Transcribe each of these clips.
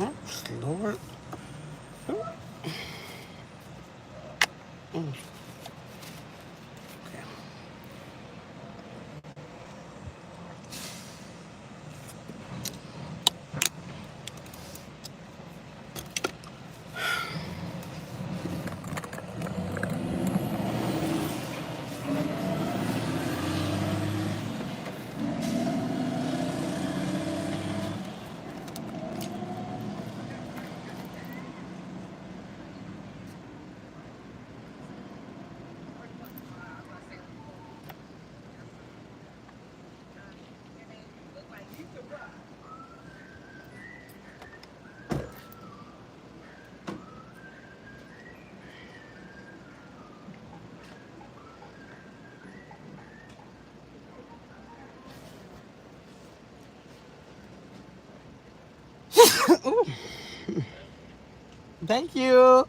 Oops, Lord. Mm, okay. Ooh, thank you.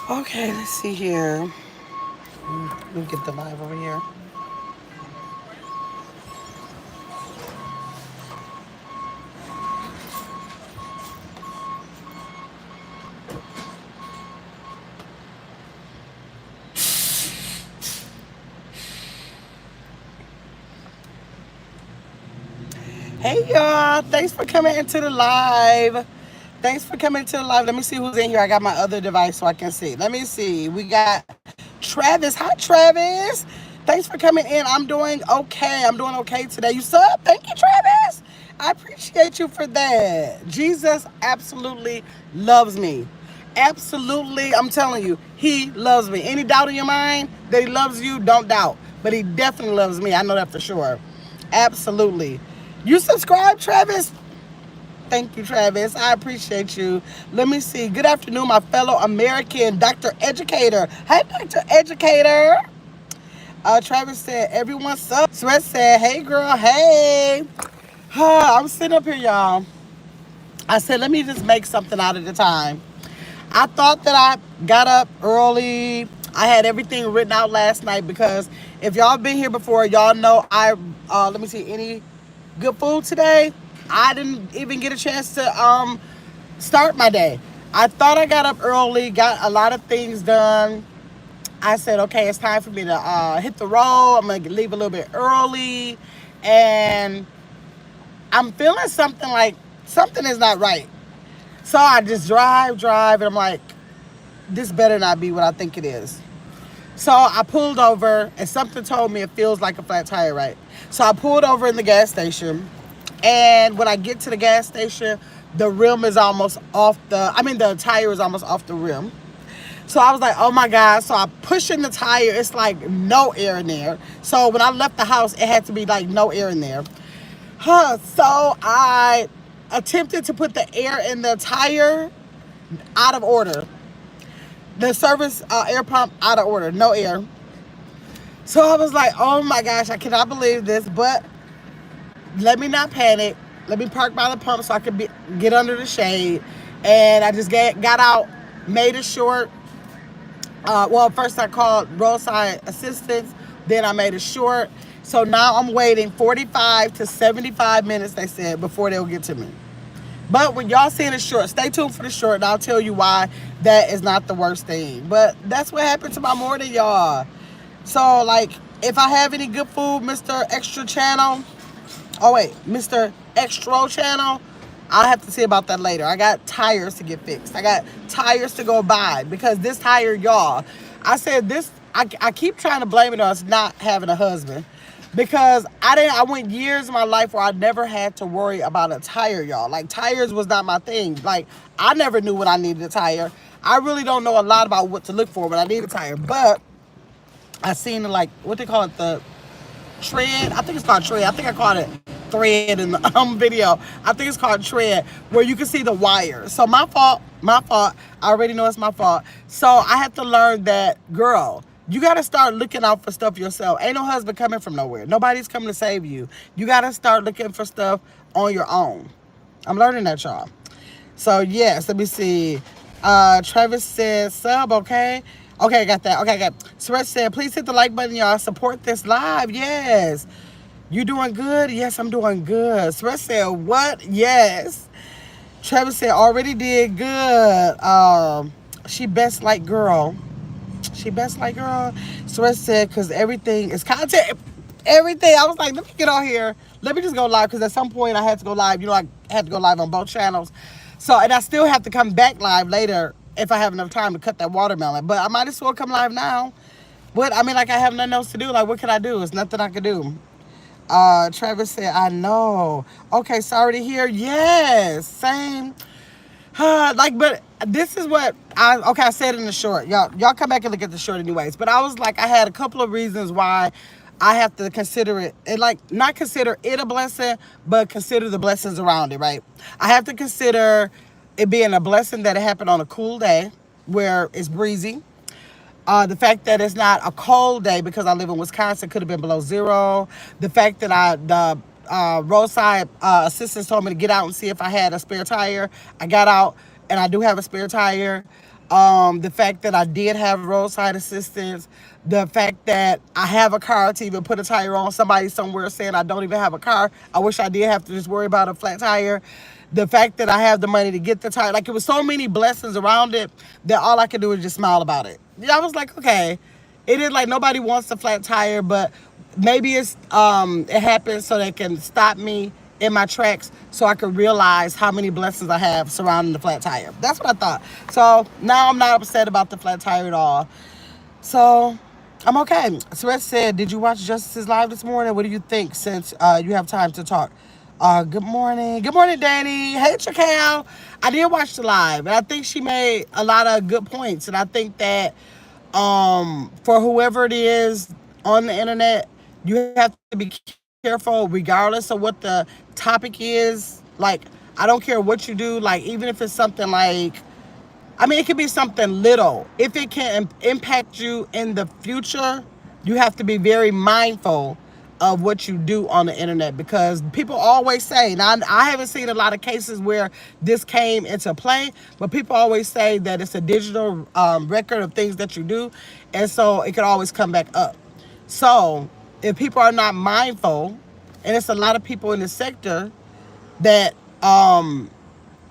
Okay, let's see here. Let me get the live over here. Hey y'all, thanks for coming into the live. Thanks for coming to the live. Let me see who's in here. I got my other device so I can see. Let me see. We got Travis. Hi, Travis. Thanks for coming in. I'm doing okay. I'm doing okay today. You sub? Thank you, Travis. I appreciate you for that. Jesus absolutely loves me. Absolutely, I'm telling you, he loves me. Any doubt in your mind that he loves you, don't doubt. But he definitely loves me. I know that for sure. Absolutely. You subscribe, Travis? Thank you, Travis. I appreciate you. Let me see. Good afternoon, my fellow American Dr. Educator. Hey, Dr. Educator. Travis said, everyone sucks. Sweat said, hey, girl, hey. I'm sitting up here, y'all. I said, let me just make something out of the time. I thought that I got up early. I had everything written out last night because if y'all been here before, y'all know let me see, any good food today? I didn't even get a chance to start my day. I thought I got up early, got a lot of things done. I said, okay, it's time for me to hit the road. I'm gonna leave a little bit early, and I'm feeling something like something is not right. So I just drive, and I'm like, this better not be what I think it is. So I pulled over, and something told me it feels like a flat tire, right? So I pulled over in the gas station, and when I get to the gas station, the rim is almost off the, I mean, the tire is almost off the rim. So I was like, oh my God. So I push in the tire. It's like no air in there. So when I left the house, it had to be like no air in there. So I attempted to put the air in the tire, out of order. The service air pump, out of order, no air. So I was like, oh my gosh, I cannot believe this. But let me not panic. Let me park by the pump so I could get under the shade. And I just got out, made it short. Well, first I called roadside assistance. Then I made it short. So now I'm waiting 45 to 75 minutes, they said, before they'll get to me. But when y'all seeing the short, stay tuned for the short, and I'll tell you why that is not the worst thing. But that's what happened to my morning, y'all. So, like, if I have any good food, Mr. Extra Channel, Mr. Extra Channel, I'll have to see about that later. I got tires to get fixed. I got tires to go buy because this tire, y'all, I said this, I keep trying to blame it on us not having a husband. Because I went years of my life where I never had to worry about a tire, y'all. Like, tires was not my thing. Like, I never knew when I needed a tire. I really don't know a lot about what to look for when I need a tire. But I seen, like, what they call it, the tread. I think it's called tread. I think I called it thread in the video. I think it's called tread, where you can see the wire. So my fault. I already know it's my fault. So I have to learn that, girl, you got to start looking out for stuff yourself. Ain't no husband coming from nowhere. Nobody's coming to save you. You got to start looking for stuff on your own. I'm learning that, y'all. So, yes, let me see. Travis said, sub, okay? Okay, I got that. Okay, I got it. Suresh said, please hit the like button, y'all. Support this live. Yes. You doing good? Yes, I'm doing good. Suresh said, what? Yes. Travis said, already did good. She best like girl. She best like girl. Suresh said, because everything is content. Everything. I was like, let me get on here. Let me just go live, because at some point I had to go live. You know, I had to go live on both channels. So, and I still have to come back live later if I have enough time to cut that watermelon. But I might as well come live now. What? I mean, like, I have nothing else to do. Like, what can I do? There's nothing I can do. Travis said, I know. Okay, sorry to hear. Yes, same. Like, but this is what I said in the short. Y'all come back and look at the short anyways. But I was like, I had a couple of reasons why I have to consider it, and like, not consider it a blessing, but consider the blessings around it, right? I have to consider it being a blessing that it happened on a cool day where it's breezy. The fact that it's not a cold day because I live in Wisconsin, could have been below zero. The fact that the roadside assistants told me to get out and see if I had a spare tire. I got out and I do have a spare tire. The fact that I did have roadside assistance. The fact that I have a car to even put a tire on. Somebody somewhere saying I don't even have a car. I wish I did have to just worry about a flat tire. The fact that I have the money to get the tire. Like, it was so many blessings around it that all I could do is just smile about it. I was like, okay, it is like nobody wants a flat tire, but maybe it happens so they can stop me in my tracks so I can realize how many blessings I have surrounding the flat tire. That's what I thought. So now I'm not upset about the flat tire at all. So I'm okay. Suresh said, did you watch Justice's live this morning? What do you think, since you have time to talk? Good morning. Good morning, Danny. Hey, Chakal. I did watch the live, and I think she made a lot of good points. And I think that for whoever it is on the internet, you have to be careful regardless of what the topic is. Like, I don't care what you do. Like, even if it's something like, I mean, it could be something little. If it can impact you in the future, you have to be very mindful of what you do on the internet, because people always say, now I haven't seen a lot of cases where this came into play, but people always say that it's a digital record of things that you do, and so it could always come back up. So if people are not mindful, and it's a lot of people in the sector that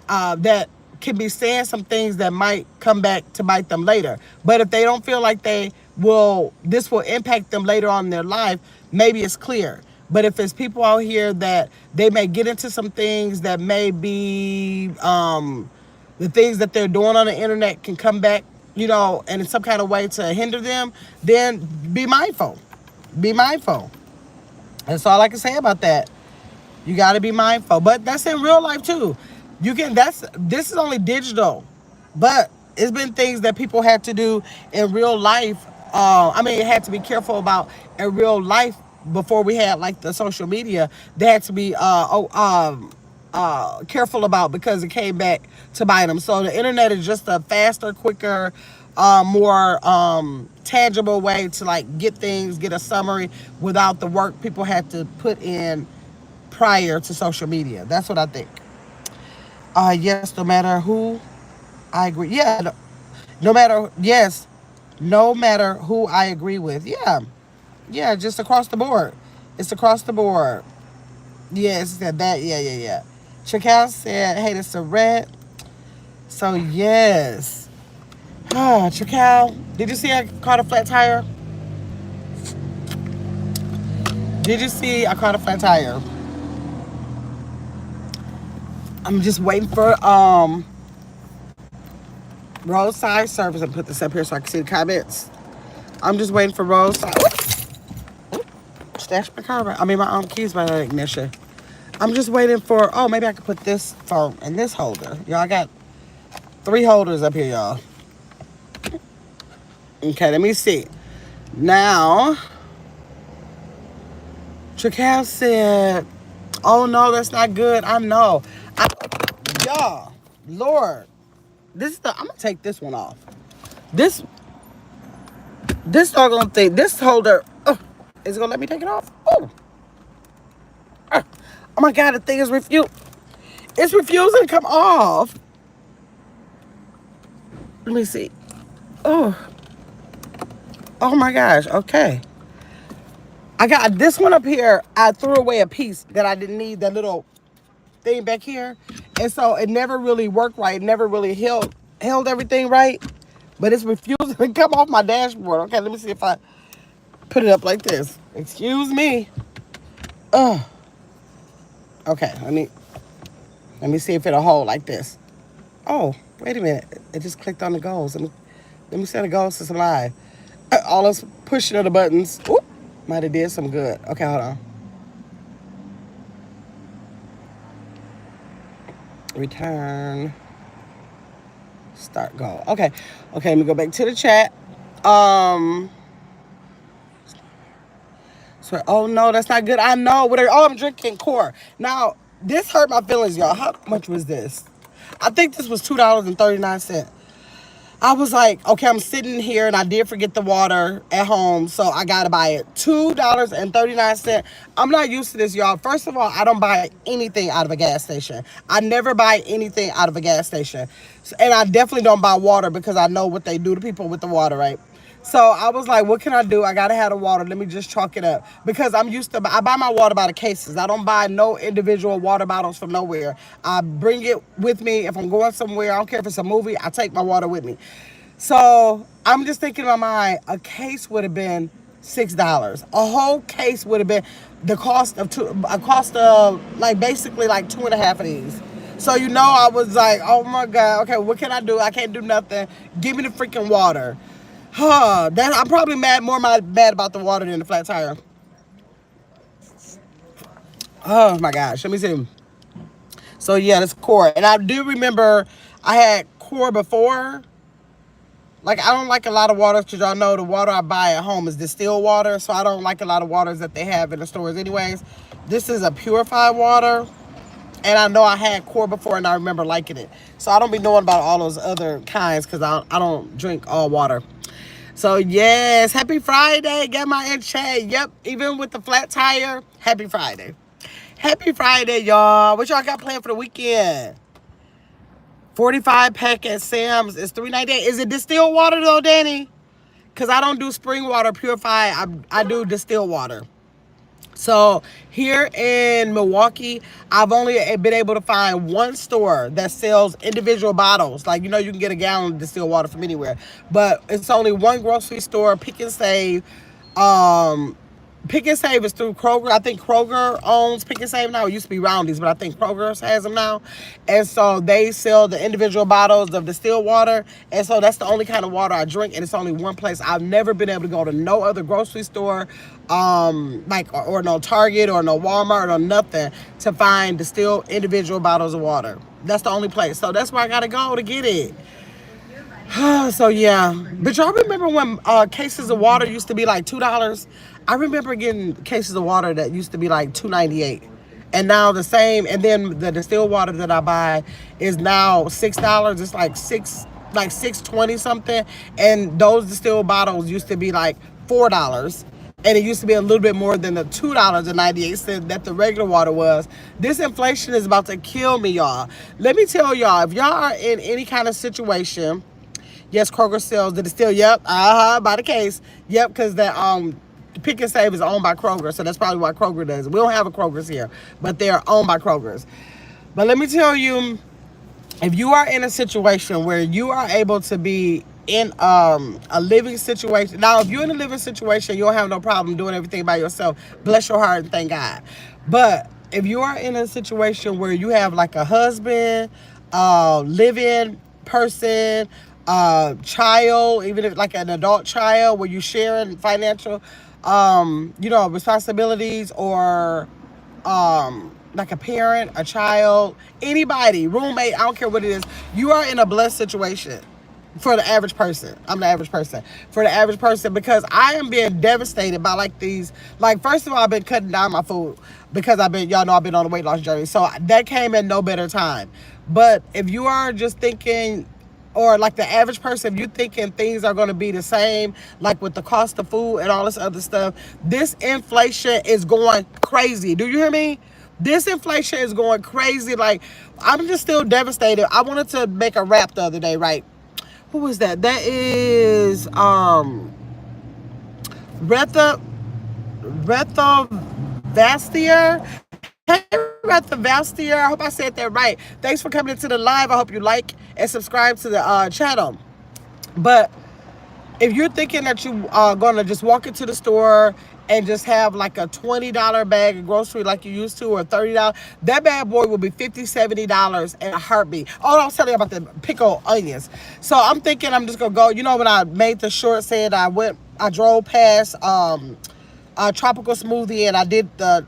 that can be saying some things that might come back to bite them later. But if they don't feel like this will impact them later on in their life, maybe it's clear. But if it's people out here that they may get into some things that may be the things that they're doing on the internet can come back, you know, and in some kind of way to hinder them, then be mindful. Be mindful. That's all I can say about that. You got to be mindful. But that's in real life too. This is only digital, but it's been things that people had to do in real life. I mean, it had to be careful about in real life before we had like the social media. They had to be careful about because it came back to bite them. So the internet is just a faster, quicker, more tangible way to like get things, get a summary without the work people had to put in prior to social media. That's what I think. Yes, no matter who, I agree. Yeah, no, no matter yes, no matter who I agree with. Yeah, yeah, just across the board. It's across the board. Yes, said that. Yeah, yeah, yeah. Chakal said, "Hey, this is a red." So yes. Ah, Chakal, did you see I caught a flat tire? Did you see I caught a flat tire? I'm just waiting for roadside service. And put this up here so I can see the comments. I'm just waiting for roadside. Stash my car. I mean my keys by the ignition. I'm just waiting for. Oh, maybe I could put this phone in this holder. Y'all, I got 3 holders up here, y'all. Okay, let me see. Now, Chakal said, "Oh no, that's not good." I know. Y'all, Lord, this is the. I'm gonna take this one off. This doggone thing. This holder. Is it gonna let me take it off? Oh my God, the thing is It's refusing to come off. Let me see. Oh. Oh my gosh. Okay. I got this one up here. I threw away a piece that I didn't need, that little thing back here. And so it never really worked right. It never really held everything right. But it's refusing to come off my dashboard. Okay, let me see if I put it up like this. Excuse me. Okay, let me see if it'll hold like this. Oh, wait a minute. It just clicked on the goals. Let me set the goals to some live. All us pushing of the buttons. Oop, might have did some good. Okay, hold on. Return. Start goal. Okay, let me go back to the chat. So, oh no, that's not good. I know. Oh, I'm drinking Core. Now, this hurt my feelings, y'all. How much was this? I think this was $2.39. I was like, okay, I'm sitting here and I did forget the water at home, so I gotta buy it. $2.39. I'm not used to this, y'all. First of all, I don't buy anything out of a gas station. I never buy anything out of a gas station. And I definitely don't buy water because I know what they do to people with the water, right? So I was like, what can I do? I gotta have the water. Let me just chalk it up. Because I buy my water by the cases. I don't buy no individual water bottles from nowhere. I bring it with me. If I'm going somewhere, I don't care if it's a movie, I take my water with me. So I'm just thinking in my mind, a case would have been $6. A whole case would have been the cost of like basically like 2.5 of these. So I was like, oh my God, okay, what can I do? I can't do nothing. Give me the freaking water. I'm probably more mad about the water than the flat tire. Oh my gosh, let me see. So yeah, that's Core. And I do remember I had Core before. Like, I don't like a lot of waters because y'all know the water I buy at home is distilled water. So I don't like a lot of waters that they have in the stores anyways. This is a purified water. And I know I had Core before and I remember liking it. So I don't be knowing about all those other kinds because I don't drink all water. So yes, happy Friday. Get my in chat. Yep, even with the flat tire, happy Friday. Happy Friday, y'all. What y'all got planned for the weekend? 45 pack at Sam's is $3.98. Is it distilled water though, Danny? Because I don't do spring water purified. I do distilled water. So here in Milwaukee, I've only been able to find one store that sells individual bottles. Like, you can get a gallon of distilled water from anywhere. But it's only one grocery store, Pick and Save. Pick and Save is through Kroger. I think Kroger owns Pick and Save now. It used to be Roundy's, but I think Kroger has them now. And so they sell the individual bottles of distilled water. And so that's the only kind of water I drink. And it's only one place. I've never been able to go to no other grocery store, or no Target or no Walmart or nothing to find distilled individual bottles of water. That's the only place. So that's where I got to go to get it. So yeah, but y'all remember when cases of water used to be like $2? I remember getting cases of water that used to be like $2.98, and now the same. And then the distilled water that I buy is now $6. It's like $6.20 something, and those distilled bottles used to be like $4. And it used to be a little bit more than the $2.98 that the regular water was. This inflation is about to kill me, y'all. Let me tell y'all, if y'all are in any kind of situation. Yes, Kroger sells the distill. Yep, by the case. Yep, because the Pick and Save is owned by Kroger, so that's probably why Kroger does it. We don't have a Kroger's here, but they're owned by Kroger's. But let me tell you, if you are in a situation where you are able to be in a living situation. Now, if you're in a living situation, you'll have no problem doing everything by yourself. Bless your heart and thank God. But if you are in a situation where you have like a husband, living person, child, even if like an adult child, where you sharing financial, responsibilities, or like a parent, a child, anybody, roommate, I don't care what it is, you are in a blessed situation for the average person. I'm the average person. For the average person, because I am being devastated by like these, like, first of all, I've been cutting down my food because y'all know I've been on a weight loss journey. So that came at no better time. But if you are just thinking, or like the average person, if you're thinking things are going to be the same, like with the cost of food and all this other stuff, this inflation is going crazy. Do you hear me? This inflation is going crazy. Like, I'm just still devastated. I wanted to make a rap the other day, right? Who was that? That is Retha Vastier. Hey, Retha Vastier. I hope I said that right. Thanks for coming into the live. I hope you like and subscribe to the channel. But if you're thinking that you are going to just walk into the store and just have like a $20 bag of grocery like you used to, or $30, that bad boy will be $50, $70 in a heartbeat. Oh, I was telling you about the pickled onions. So I'm thinking I'm just going to go, when I made the short said I drove past tropical smoothie, and I did the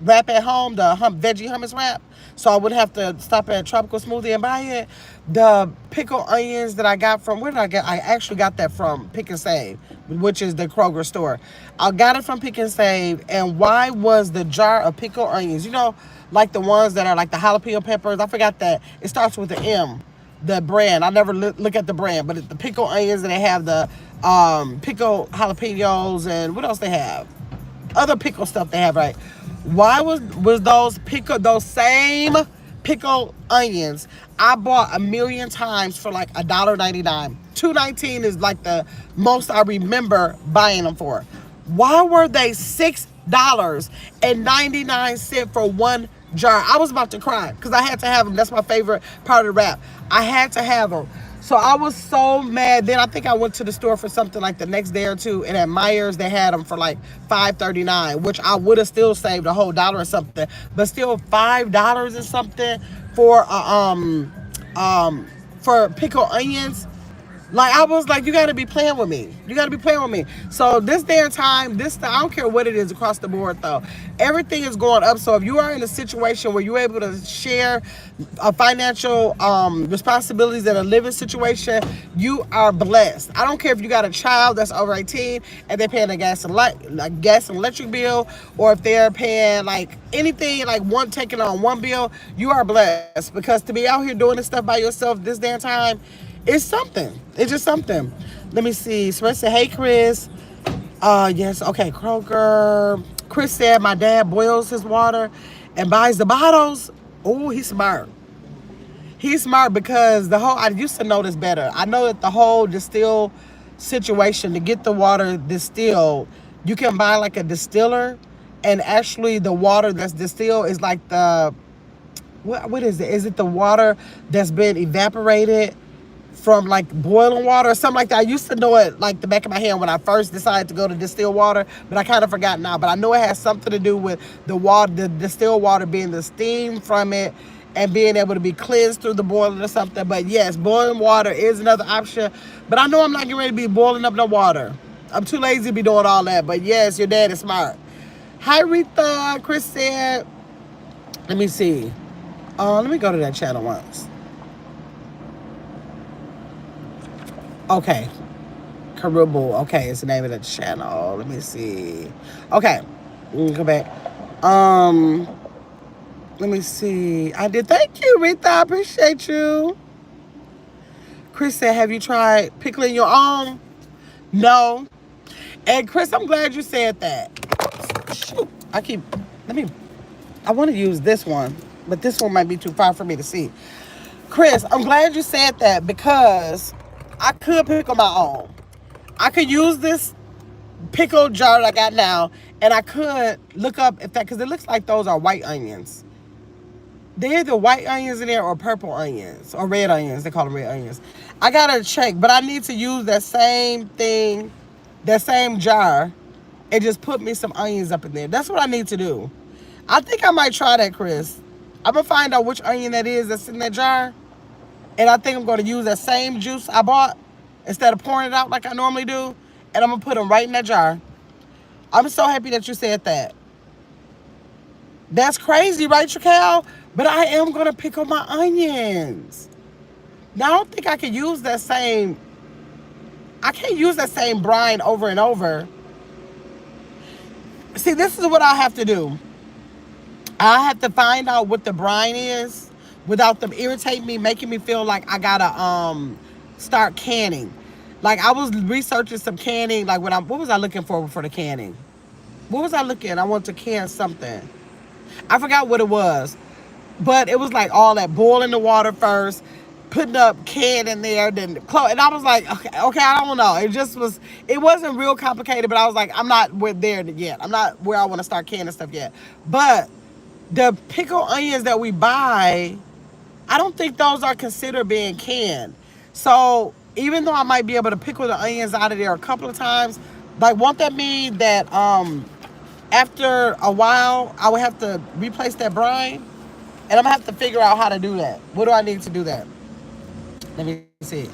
wrap at home, the veggie hummus wrap, so I wouldn't have to stop at tropical smoothie and buy it. The pickled onions that I got from, where did I get? I actually got that from Pick and Save, which is the Kroger store. I got it from Pick and Save. And why was the jar of pickled onions, like the ones that are like the jalapeno peppers, I forgot that it starts with the M, the brand. I never look at the brand, but the pickled onions, and they have the pickled jalapenos, and what else they have? Other pickle stuff they have, right? Why was those same pickled onions I bought a million times for like $1.99? $2.19 is like the most I remember buying them for. Why were they $6.99 for one jar? I was about to cry because I had to have them. That's my favorite part of the wrap. I had to have them. So I was so mad. Then I think I went to the store for something like the next day or two, and at Meijer's they had them for like $5.39, which I would have still saved a whole dollar or something. But still $5 or something for pickled onions. Like, I was like, you got to be playing with me. You got to be playing with me. So this day and time, I don't care what it is across the board, though. Everything is going up. So if you are in a situation where you're able to share financial responsibilities in a living situation, you are blessed. I don't care if you got a child that's over 18 and they're paying a gas and electric bill, or if they're paying like anything, like taking on one bill, you are blessed. Because to be out here doing this stuff by yourself this day and time, it's something. It's just something. Let me see. Spread said, hey, Chris. Yes, okay, Kroger. Chris said my dad boils his water and buys the bottles. Oh, he's smart. He's smart because I used to know this better. I know that the whole distill situation, to get the water distilled, you can buy like a distiller, and actually the water that's distilled is like what is it? Is it the water that's been evaporated from like boiling water or something like that? I used to know it like the back of my hand when I first decided to go to distilled water, but I kind of forgot now. But I know it has something to do with the distilled water being the steam from it and being able to be cleansed through the boiling or something. But yes, boiling water is another option. But I know I'm not getting ready to be boiling up no water. I'm too lazy to be doing all that. But yes, your dad is smart. Hi, Rita. Chris said, let me see. Let me go to that channel once. Okay. Caribou. Okay, it's the name of the channel. Let me see. Okay. Come back. Let me see. I did. Thank you, Rita. I appreciate you. Chris said, have you tried pickling your own? No. And Chris, I'm glad you said that. Shoot. Let me, I want to use this one, but this one might be too far for me to see. Chris, I'm glad you said that because I could pickle my own. I could use this pickle jar that I got now, and I could look up if that, because it looks like those are white onions. They're either white onions in there or purple onions or red onions. They call them red onions. I gotta check, but I need to use that same thing, that same jar, and just put me some onions up in there. That's what I need to do. I think I might try that, Chris. I'm gonna find out which onion that is that's in that jar, and I think I'm gonna use that same juice I bought instead of pouring it out like I normally do, and I'm gonna put them right in that jar. I'm so happy that you said that. That's crazy, right, Tracal? But I am gonna pickle my onions. Now I don't think I can use that same. I can't use that same brine over and over. See, this is what I have to do. I have to find out what the brine is without them irritating me, making me feel like I gotta start canning. Like I was researching some canning. Like what was I looking for the canning? What was I looking? I want to can something. I forgot what it was. But it was like all that boiling the water first, putting up can in there, then close. And I was like, okay, I don't know. It wasn't real complicated, but I was like, I'm not there yet. I'm not where I want to start canning stuff yet. But the pickled onions that we buy, I don't think those are considered being canned. So even though I might be able to pickle the onions out of there a couple of times, like won't that mean that after a while I would have to replace that brine? And I'm going to have to figure out how to do that. What do I need to do that? Let me see.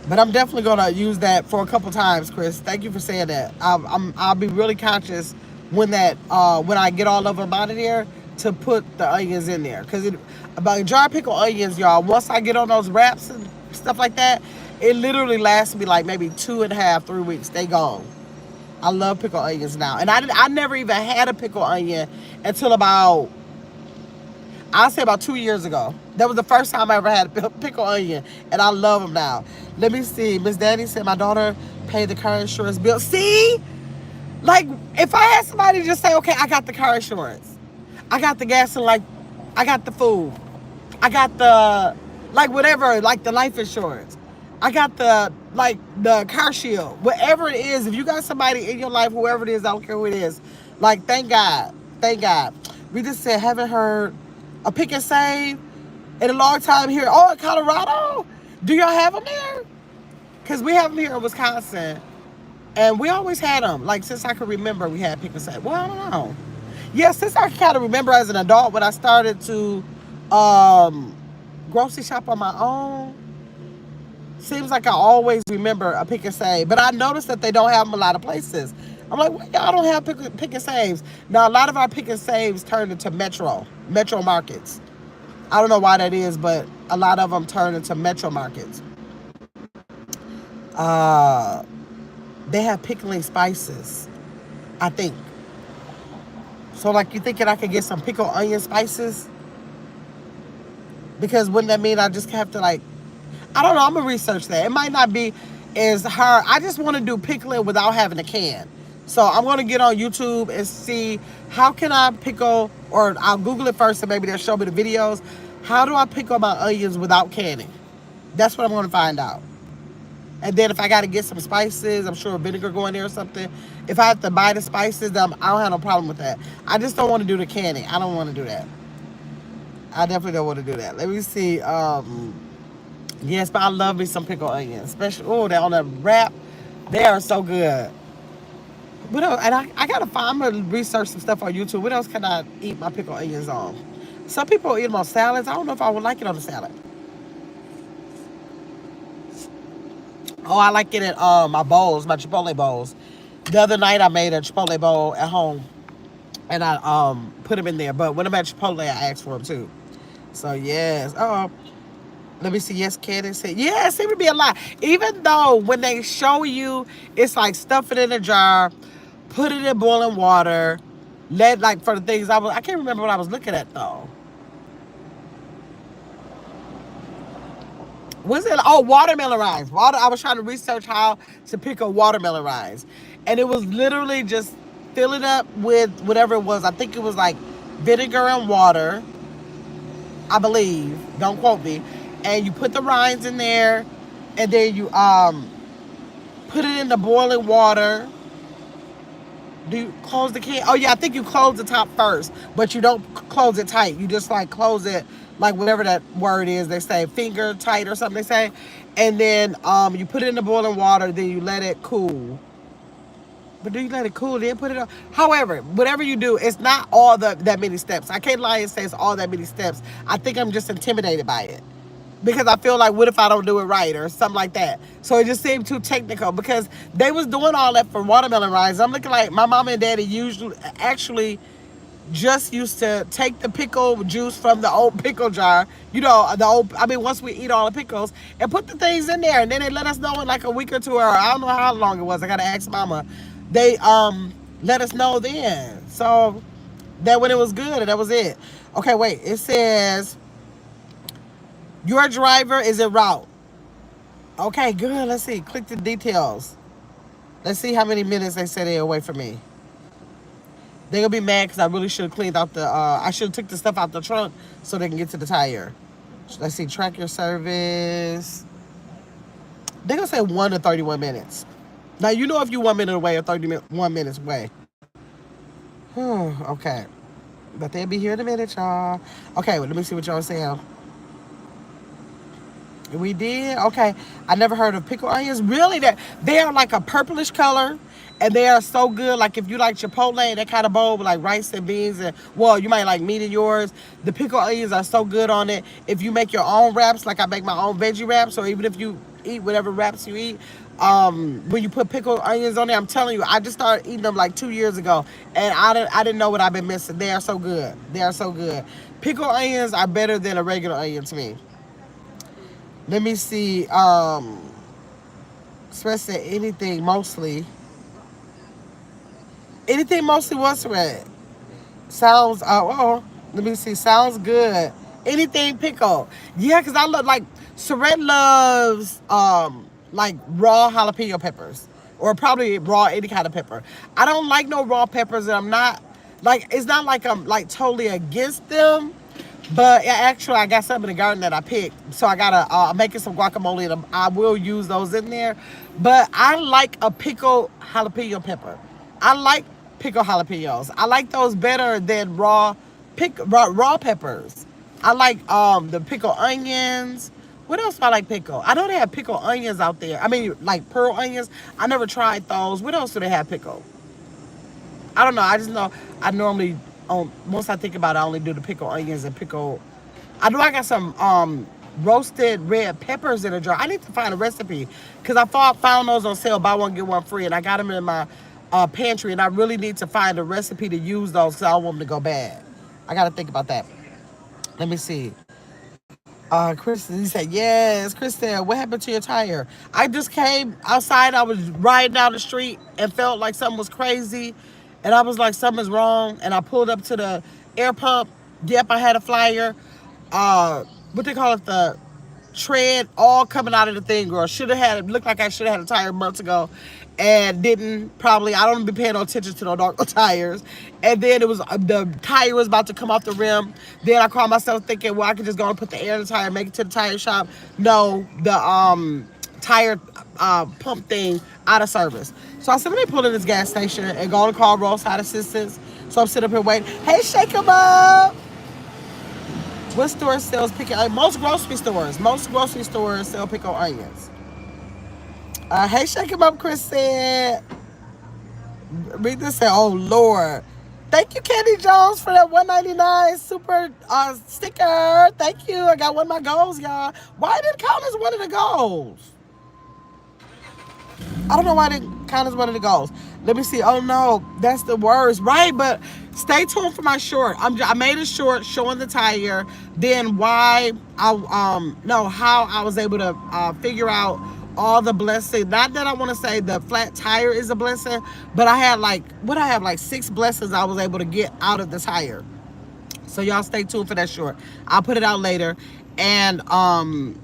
But I'm definitely going to use that for a couple times, Chris. Thank you for saying that. I'll be really conscious when I get all of them out of there to put the onions in there. Because about jar pickled onions, y'all, once I get on those wraps and stuff like that, it literally lasts me like maybe 2.5, 3 weeks. They gone. I love pickled onions now. And I never even had a pickled onion until I'll say about 2 years ago. That was the first time I ever had a pickled onion, and I love them now. Let me see. Miss Danny said my daughter paid the car insurance bill. See? Like, if I had somebody just say, okay, I got the car insurance. I got the gas and, like, I got the food. I got the, like, whatever, like the life insurance. I got the car shield. Whatever it is, if you got somebody in your life, whoever it is, I don't care who it is, like, thank God. Thank God. We just said, haven't heard a pick and save in a long time here. Oh, in Colorado? Do y'all have them there? Because we have them here in Wisconsin. And we always had them. Like, since I can remember, we had pick and save. Well, I don't know. Yeah, since I kind of remember as an adult, when I started to grocery shop on my own, seems like I always remember a pick and save. But I noticed that they don't have them a lot of places. I'm like, well, y'all don't have pick and saves. Now, a lot of our pick and saves turned into metro markets. I don't know why that is, but a lot of them turn into metro markets. They have pickling spices, I think. So, like, you thinking I could get some pickled onion spices? Because wouldn't that mean I just have to, like, I don't know. I'm going to research that. It might not be as hard. I just want to do pickling without having a can. So I'm going to get on YouTube and see how can I pickle, or I'll Google it first and maybe they'll show me the videos. How do I pickle my onions without canning? That's what I'm going to find out. And then if I got to get some spices, I'm sure vinegar going there or something. If I have to buy the spices, I don't have no problem with that. I just don't want to do the canning. I don't want to do that. I definitely don't want to do that. Let me see. Yes, but I love me some pickled onions. Especially, they're on the wrap. They are so good. What else? And I gotta find, I'm gonna research some stuff on YouTube. What else can I eat my pickled onions on? Some people eat them on salads. I don't know if I would like it on a salad. Oh, I like it in my bowls, my Chipotle bowls. The other night I made a Chipotle bowl at home, and I put them in there. But when I'm at Chipotle, I ask for them too. So yes. Let me see. Yes, Candace said. Yeah, it seemed to be a lot. Even though when they show you, it's like stuff it in a jar, put it in boiling water, let like for the things I can't remember what I was looking at though. Was it? Oh, watermelon rinds. I was trying to research how to pick a watermelon rinds, and it was literally just fill it up with whatever it was. I think it was like vinegar and water, I believe. Don't quote me. And you put the rinds in there, and then you put it in the boiling water. Do you close the can? Oh yeah, I think you close the top first, but you don't close it tight. You just like close it like whatever that word is. They say finger tight or something. They say, and then you put it in the boiling water. Then you let it cool. But do you let it cool? Then put it on. However, whatever you do, it's not all that many steps. I can't lie and say it's all that many steps. I think I'm just intimidated by it. Because I feel like, what if I don't do it right or something like that? So it just seemed too technical because they was doing all that for watermelon rinds. I'm looking like my mom and daddy actually just used to take the pickle juice from the old pickle jar, once we eat all the pickles, and put the things in there. And then they let us know in like a week or two, or I don't know how long it was. I got to ask mama. They let us know then. So that when it was good, and that was it. Okay, wait. It says... Your driver is en route. Okay, good. Let's see. Click the details. Let's see how many minutes they say they're away from me. They're going to be mad because I really should have cleaned out I should have took the stuff out the trunk so they can get to the tire. Let's see. Track your service. They're going to say 1 to 31 minutes. Now, you know if you're 1 minute away or 31 minutes away. Okay. But they'll be here in a minute, y'all. Okay, well, let me see what y'all saying. We did? Okay. I never heard of pickled onions. Really? They are like a purplish color, and they are so good. Like if you like Chipotle, that kind of bowl with like rice and beans, and well, you might like meat in yours. The pickled onions are so good on it. If you make your own wraps, like I make my own veggie wraps, or even if you eat whatever wraps you eat, when you put pickled onions on there, I'm telling you, I just started eating them like 2 years ago, and I didn't know what I've been missing. They are so good. They are so good. Pickled onions are better than a regular onion to me. Let me see. Especially anything mostly. Anything mostly what's red? Sounds. Let me see. Sounds good. Anything pickle. Yeah, because I love like Saret loves like raw jalapeno peppers, or probably raw any kind of pepper. I don't like no raw peppers, and I'm not like, it's not like I'm like totally against them. But yeah, actually, I got some in the garden that I picked. So I got I'm making some guacamole, and I will use those in there. But I like a pickled jalapeno pepper. I like pickled jalapenos. I like those better than raw peppers. I like the pickled onions. What else do I like pickle? I know they have pickled onions out there. I mean, like pearl onions. I never tried those. What else do they have pickled? I don't know. I just know I normally, once I think about it, I only do the pickled onions and pickle. I know I got some roasted red peppers in a jar. I need to find a recipe because I found those on sale, buy one, get one free, and I got them in my pantry, and I really need to find a recipe to use those because I don't want them to go bad. I got to think about that. Let me see. Chris, he said, yes. Chris said, what happened to your tire? I just came outside. I was riding down the street and felt like something was crazy. And I was like, something's wrong. And I pulled up to the air pump. Yep, I had a flyer. What they call it? The tread all coming out of the thing, girl. Looked like I should have had a tire months ago. And didn't, probably. I don't be paying no attention to no dark tires. And then it was, the tire was about to come off the rim. Then I called myself thinking, well, I could just go and put the air in the tire and make it to the tire shop. No, the tire pump thing out of service. So I said, let me pull in this gas station and go to call roadside assistance. So I'm sitting up here waiting. Hey, shake 'em up. What store sells pickled onions? Most grocery stores sell pickled onions. Hey, shake 'em up, Chris said. Read this said, oh, Lord. Thank you, Candy Jones, for that $1.99 super sticker. Thank you. I got one of my goals, y'all. Why did it count as one of the goals? I don't know why it didn't count as one of the goals. Let me see. Oh, no. That's the worst. Right, but Stay tuned for my short. I made a short showing the tire, then why I no how I was able to figure out all the blessings. Not that I want to say the flat tire is a blessing, but I had like 6 blessings I was able to get out of the tire. So y'all stay tuned for that short. I'll put it out later, and I'm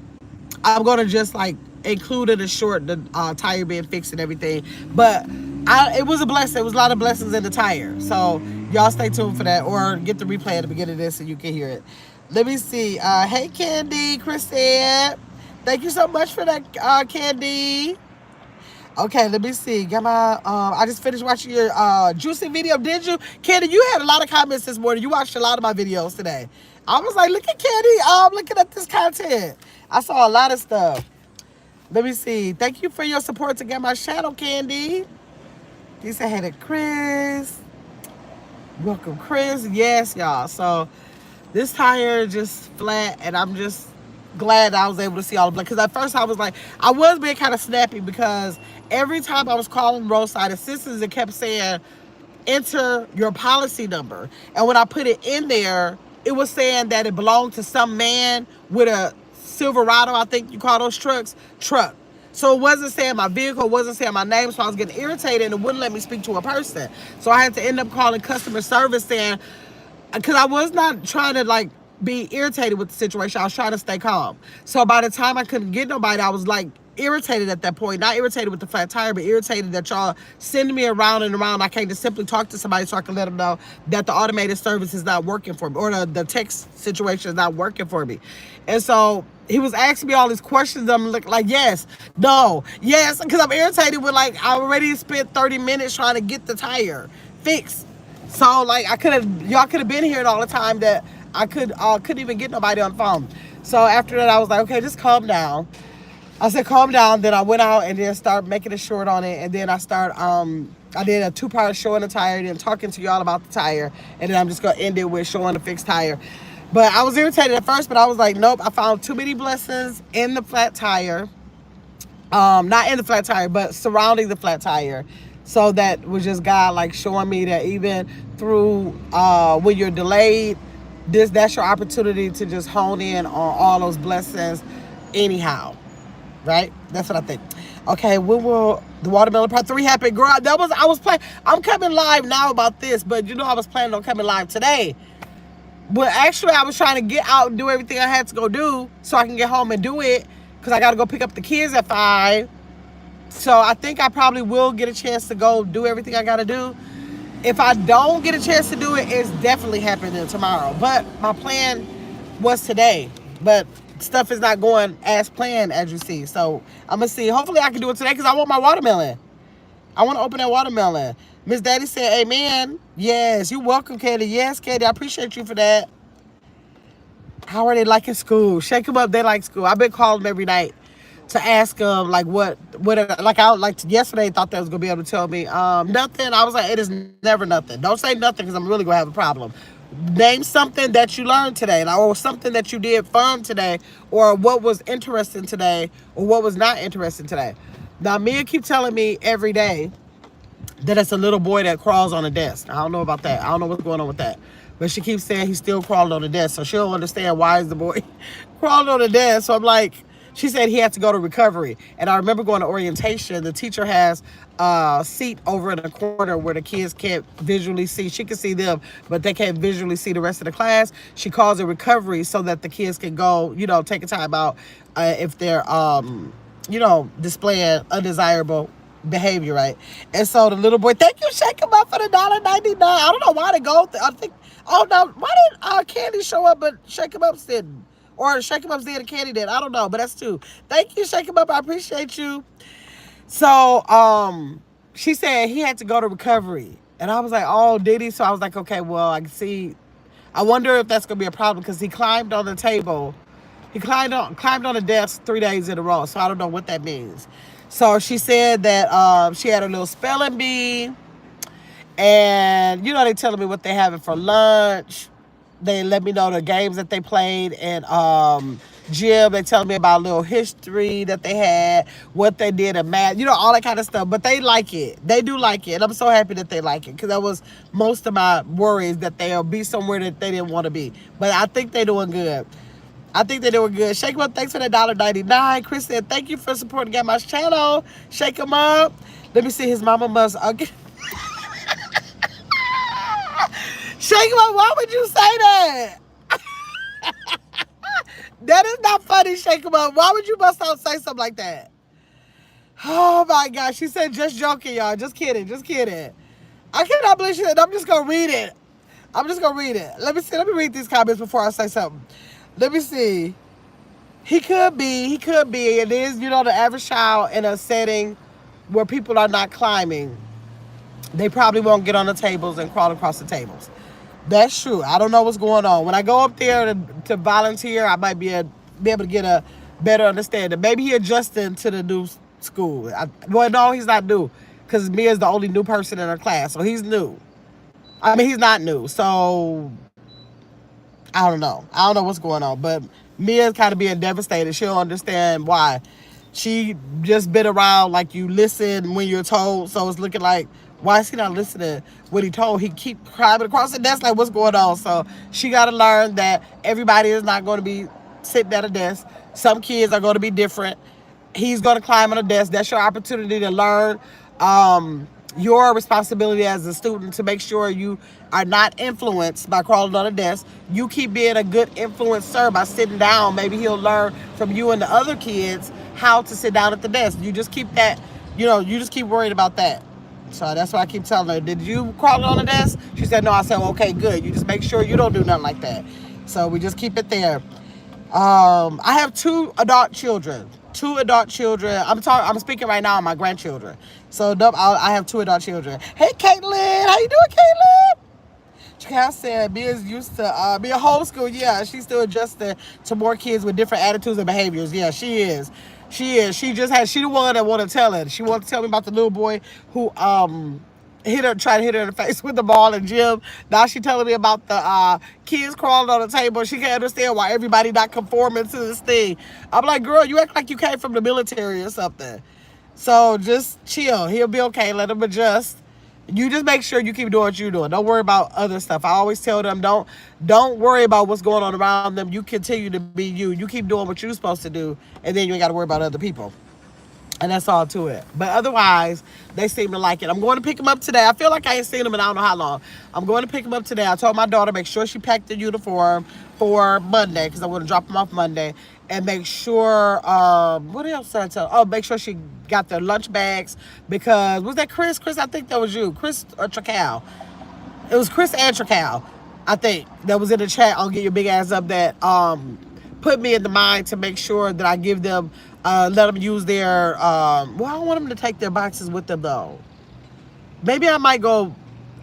gonna just like include in the short the tire being fixed and everything. But it was a blessing. It was a lot of blessings in the tire. So y'all stay tuned for that, or get the replay at the beginning of this so you can hear it. Let me see. Hey Candy, Kristen. Thank you so much for that, Candy. Okay, let me see. Got my I just finished watching your juicy video. Did you? Candy, you had a lot of comments this morning. You watched a lot of my videos today. I was like, look at Candy. I'm looking at this content. I saw a lot of stuff. Let me see. Thank you for your support to get my channel, Candy. You said hey to Chris. Welcome, Chris. Yes, y'all. So this tire just flat, and I'm just glad I was able to see all the blood. Because at first I was like, I was being kind of snappy because every time I was calling roadside assistance, it kept saying, enter your policy number. And when I put it in there, it was saying that it belonged to some man with a Silverado, I think you call those truck. So it wasn't saying my vehicle, wasn't saying my name, so I was getting irritated and it wouldn't let me speak to a person. So I had to end up calling customer service saying, because I was not trying to like be irritated with the situation. I was trying to stay calm. So by the time I couldn't get nobody, I was like irritated at that point. Not irritated with the flat tire, but irritated that y'all sending me around and around. I can't just simply talk to somebody so I can let them know that the automated service is not working for me, or the text situation is not working for me. And so he was asking me all these questions. I'm like, yes, no, yes, because I'm irritated with like, I already spent 30 minutes trying to get the tire fixed. So like y'all could have been here all the time that I couldn't even get nobody on the phone. So after that I was like, okay, just calm down. I said calm down. Then I went out and then started making a short on it, and then I did a 2-part show on the tire, then talking to y'all about the tire, and then I'm just gonna end it with showing the fixed tire. But I was irritated at first, but I was like, nope, I found too many blessings in the flat tire. Not in the flat tire, but surrounding the flat tire. So that was just God like showing me that even through when you're delayed, that's your opportunity to just hone in on all those blessings anyhow. Right? That's what I think. Okay, when will the watermelon part 3 happen? Girl, I was playing. I'm coming live now about this, but you know I was planning on coming live today. But actually, I was trying to get out and do everything I had to go do so I can get home and do it, because I got to go pick up the kids at 5. So I think I probably will get a chance to go do everything I got to do. If I don't get a chance to do it, it's definitely happening tomorrow. But my plan was today. But stuff is not going as planned, as you see. So I'm going to see. Hopefully I can do it today because I want my watermelon. I want to open that watermelon. Miss Daddy said, amen. Yes, you're welcome, Katie. Yes, Katie, I appreciate you for that. How are they liking school? Shake them up. They like school. I've been calling them every night to ask them like what like I like yesterday thought they was gonna be able to tell me nothing. I was like, it is never nothing. Don't say nothing because I'm really gonna have a problem. Name something that you learned today, or something that you did fun today, or what was interesting today, or what was not interesting today. Now Mia keep telling me every day that it's a little boy that crawls on a desk. I don't know about that. I don't know what's going on with that. But she keeps saying he's still crawling on the desk. So she don't understand why is the boy crawling on the desk. So I'm like, she said he had to go to recovery. And I remember going to orientation. The teacher has a seat over in the corner where the kids can't visually see. She can see them, but they can't visually see the rest of the class. She calls it recovery so that the kids can go, take a time out if they're, displaying undesirable behavior, right? And so the little boy, thank you, Shake him up for the $1.99. I don't know why they go. I think, oh no, why did Candy show up but Shake him up didn't? Or Shake him up did and Candy did. I don't know, but that's 2. Thank you, Shake him up. I appreciate you. So she said he had to go to recovery, and I was like, oh, did he? So I was like, okay, well, I can see. I wonder if that's gonna be a problem because he climbed on the table. He climbed on the desk 3 days in a row. So I don't know what that means. So she said that she had a little spelling bee, and they telling me what they having for lunch. They let me know the games that they played, and gym. They tell me about a little history that they had, what they did in math, all that kind of stuff. But they like it. They do like it. And I'm so happy that they like it because that was most of my worries that they'll be somewhere that they didn't want to be. But I think they're doing good. I think they're doing good. Shake 'em up. Thanks for that $1.99. Chris said, thank you for supporting Gamma's channel. Shake 'em up. Let me see. His mama must. Okay. Shake 'em up. Why would you say that? That is not funny, Shake 'em up. Why would you bust out say something like that? Oh my gosh. She said, just joking, y'all. Just kidding. Just kidding. I cannot believe she said, I'm just going to read it. I'm just going to read it. Let me see. Let me read these comments before I say something. Let me see. He could be. It is, the average child in a setting where people are not climbing. They probably won't get on the tables and crawl across the tables. That's true. I don't know what's going on. When I go up there to volunteer, I might be able to get a better understanding. Maybe he adjusting to the new school. Well, no, he's not new because Mia is the only new person in her class, so he's new. I mean, he's not new, so I don't know. I don't know what's going on, but Mia's kind of being devastated. She'll understand why. She just been around, like, you listen when you're told, so it's looking like, why is he not listening when he told? He keep climbing across the desk, like, what's going on? So she got to learn that everybody is not going to be sitting at a desk. Some kids are going to be different. He's going to climb on a desk. That's your opportunity to learn. Your responsibility as a student to make sure you are not influenced by crawling on a desk. You keep being a good influencer by sitting down. Maybe he'll learn from you and the other kids how to sit down at the desk. You just keep that, you just keep worried about that. So that's why I keep telling her, did you crawl on the desk? She said, no. I said, okay, good. You just make sure you don't do nothing like that. So we just keep it there. I have two adult children. I'm speaking right now on my grandchildren. So I have two adult children. Hey, Caitlin. How you doing, Caitlin? Cal said Mia's used to be a homeschool. Yeah, she's still adjusting to more kids with different attitudes and behaviors. Yeah, she is. She the one that want to tell it. She wanted to tell me about the little boy who tried to hit her in the face with the ball in gym. Now she telling me about the kids crawling on the table. She can't understand why everybody not conforming to this thing. I'm like, girl, you act like you came from the military or something. So just chill. He'll be okay. Let him adjust. You just make sure you keep doing what you're doing. Don't worry about other stuff. I always tell them, don't worry about what's going on around them. You continue to be you. You keep doing what you're supposed to do, and then you ain't got to worry about other people. And that's all to it. But otherwise, they seem to like it. I'm going to pick them up today. I feel like I ain't seen them in I don't know how long. I'm going to pick them up today. I told my daughter, make sure she packed the uniform for Monday, because I'm going to drop them off Monday. And make sure, what else did I tell? Oh, make sure she got their lunch bags, because, was that Chris? Chris, I think that was you. Chris or Tracal. It was Chris and Tracal, I think, that was in the chat. I'll get your big ass up that put me in the mind to make sure that I give them, let them use their, I don't want them to take their boxes with them, though. Maybe I might go,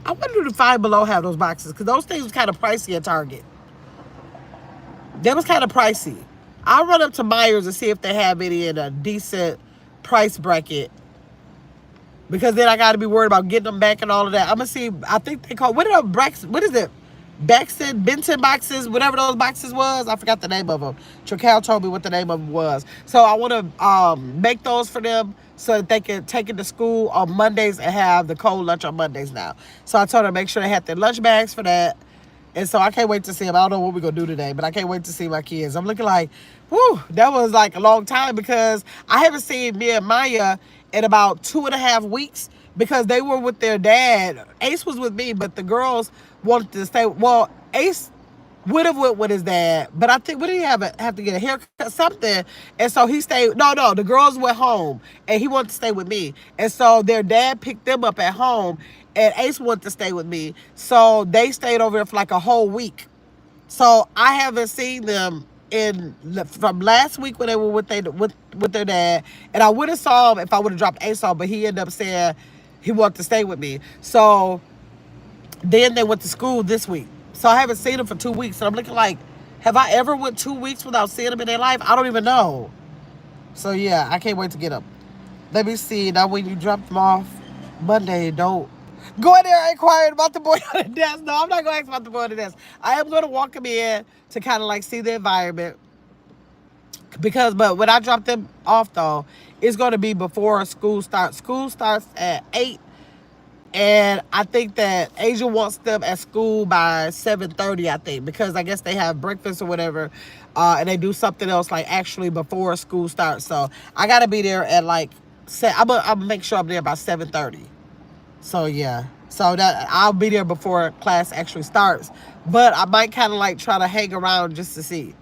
I wonder if Five Below have those boxes, because those things was kind of pricey at Target. That was kind of pricey. I'll run up to Myers and see if they have any in a decent price bracket, because then I got to be worried about getting them back and all of that. I'm going to see, I think they call, what is it? Benton boxes, whatever those boxes was. I forgot the name of them. Tracal told me what the name of them was. So I want to make those for them so that they can take it to school on Mondays and have the cold lunch on Mondays now. So I told her to make sure they had their lunch bags for that. And so I can't wait to see them. I don't know what we're going to do today, but I can't wait to see my kids. I'm looking like, whew, that was like a long time, because I haven't seen Mia and Maya in about 2.5 weeks, because they were with their dad. Ace was with me, but the girls wanted to stay. Well, Ace would have went with his dad, but I think, what did he have to get a haircut, something? And so he stayed. No, the girls went home, and he wanted to stay with me. And so their dad picked them up at home, and Ace wanted to stay with me. So they stayed over there for like a whole week. So I haven't seen them from last week when they were with their dad. And I would have saw him if I would have dropped Ace off, but he ended up saying he wanted to stay with me. So then they went to school this week. So I haven't seen them for 2 weeks. And I'm looking like, have I ever went 2 weeks without seeing them in their life? I don't even know. So yeah, I can't wait to get them. Let me see. Now when you drop them off Monday, don't go in there inquiring about the boy on the desk. No, I'm not going to ask about the boy on the desk. I am going to walk him in to kind of like see the environment. But when I drop them off though, it's going to be before school starts. School starts at 8, and I think that Asia wants them at school by 7:30. I think, because I guess they have breakfast or whatever, and they do something else like actually before school starts. So I gotta be there at like I'm gonna make sure I'm there by 7:30. So yeah, so that I'll be there before class actually starts. But I might kind of like try to hang around just to see.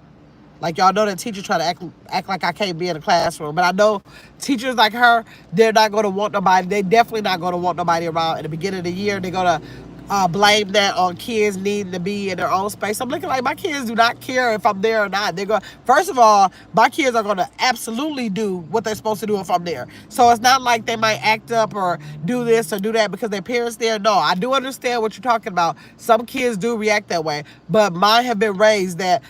Like, y'all know that teachers try to act like I can't be in the classroom. But I know teachers like her, they're not going to want nobody. They definitely not going to want nobody around at the beginning of the year. They're going to blame that on kids needing to be in their own space. I'm looking like my kids do not care if I'm there or not. They're going. First of all, my kids are going to absolutely do what they're supposed to do if I'm there. So it's not like they might act up or do this or do that because their parents there. No, I do understand what you're talking about. Some kids do react that way. But mine have been raised that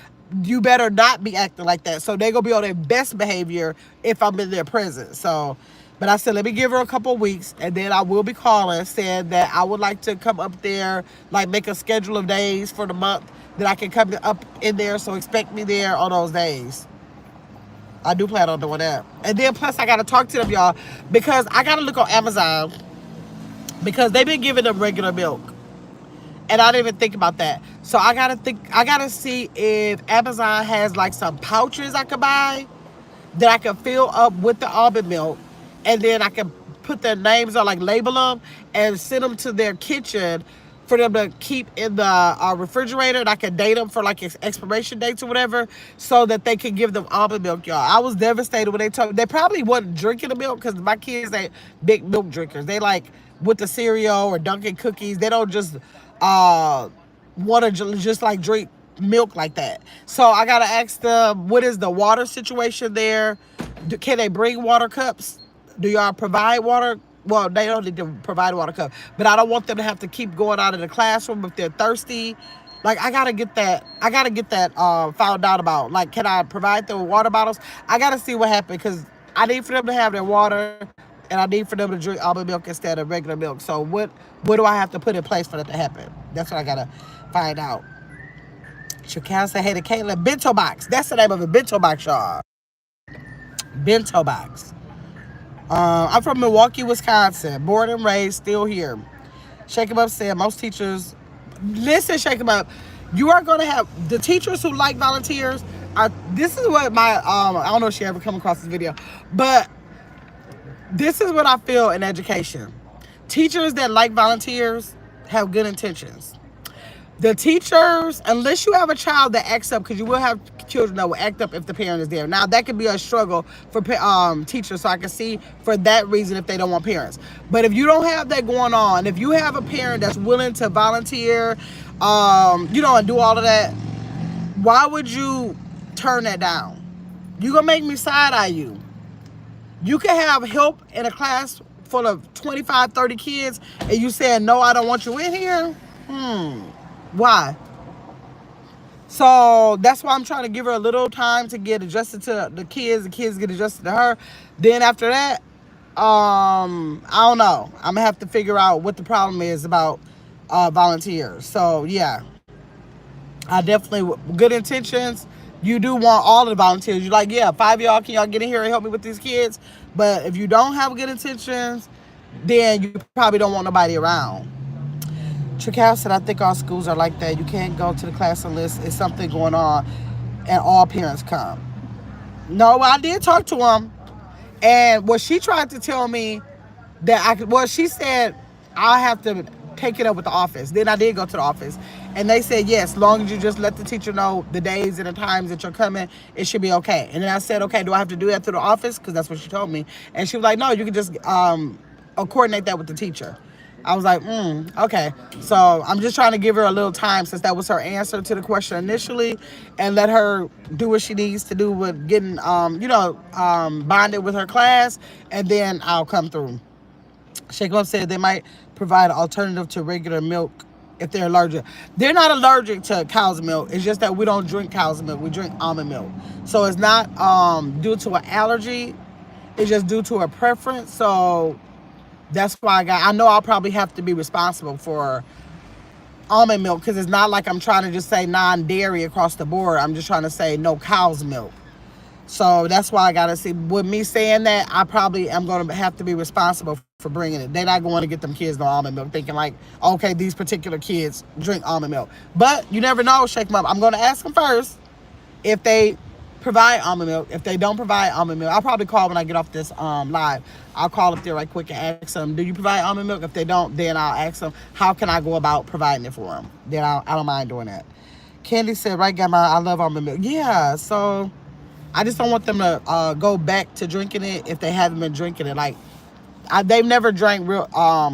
you better not be acting like that. So they're going to be on their best behavior if I'm in their presence. So, but I said, let me give her a couple of weeks, and then I will be calling, saying that I would like to come up there, like make a schedule of days for the month that I can come up in there. So expect me there on those days. I do plan on doing that. And then plus I got to talk to them, y'all, because I got to look on Amazon because they've been giving them regular milk. And I didn't even think about that. So I gotta see if Amazon has like some pouches I could buy that I can fill up with the almond milk. And then I can put their names on, like label them and send them to their kitchen for them to keep in the refrigerator. And I can date them for like expiration dates or whatever so that they can give them almond milk, y'all. I was devastated when they told me. They probably wasn't drinking the milk because my kids ain't big milk drinkers. They like with the cereal or Dunkin' cookies. They don't just want to just like drink milk like that. So I gotta ask them, what is the water situation there? Can they bring water cups? Do y'all provide water? Well, they don't need to provide a water cup, but I don't want them to have to keep going out of the classroom if they're thirsty. Like I gotta get that found out about. Like, can I provide them with water bottles? I gotta see what happened because I need for them to have their water. And I need for them to drink almond milk instead of regular milk. So what do I have to put in place for that to happen? That's what I gotta find out. Chakal said, hey to Caitlin, bento box. That's the name of it, bento box, y'all. Bento box. I'm from Milwaukee, Wisconsin. Born and raised, still here. Shake 'em Up said, most teachers, listen, Shake 'em Up, you are gonna have, the teachers who like volunteers, this is what my, I don't know if she ever come across this video, but this is what I feel in education. Teachers that like volunteers have good intentions. The teachers, unless you have a child that acts up, because you will have children that will act up if the parent is there. Now, that could be a struggle for teachers, so I can see for that reason if they don't want parents. But if you don't have that going on, if you have a parent that's willing to volunteer, and do all of that, why would you turn that down? You're going to make me side-eye you. You can have help in a class full of 25, 30 kids, and you saying, no, I don't want you in here? Why? So that's why I'm trying to give her a little time to get adjusted to the kids get adjusted to her. Then after that, I don't know. I'm going to have to figure out what the problem is about volunteers. So, yeah. I definitely, good intentions. You do want all of the volunteers. You're like, yeah, 5 of y'all, can y'all get in here and help me with these kids? But if you don't have good intentions, then you probably don't want nobody around. Chakal said, I think all schools are like that. You can't go to the class unless it's something going on and all parents come. No, I did talk to them. And what she tried to tell me that she said I have to take it up with the office. Then I did go to the office. And they said, yes, as long as you just let the teacher know the days and the times that you're coming, it should be okay. And then I said, okay, do I have to do that through the office? Because that's what she told me. And she was like, no, you can just coordinate that with the teacher. I was like, okay. So I'm just trying to give her a little time since that was her answer to the question initially and let her do what she needs to do with getting, bonded with her class. And then I'll come through. Shake 'em Up said they might provide an alternative to regular milk if they're allergic. They're not allergic to cow's milk. It's just that we don't drink cow's milk. We drink almond milk. So it's not due to an allergy. It's just due to a preference. So that's why I know I'll probably have to be responsible for almond milk because it's not like I'm trying to just say non-dairy across the board. I'm just trying to say no cow's milk. So that's why I gotta see. With me saying that, I probably am gonna have to be responsible for bringing it. They're not going to get them kids no almond milk, thinking like, okay, these particular kids drink almond milk. But you never know. Shake them up. I'm gonna ask them first if they provide almond milk. If they don't provide almond milk, I'll probably call when I get off this live. I'll call up there right quick and ask them, do you provide almond milk? If they don't, then I'll ask them, how can I go about providing it for them? Then I don't mind doing that. Candy said, right, Grandma, I love almond milk. Yeah, so I just don't want them to go back to drinking it if they haven't been drinking it. Like, they've never drank real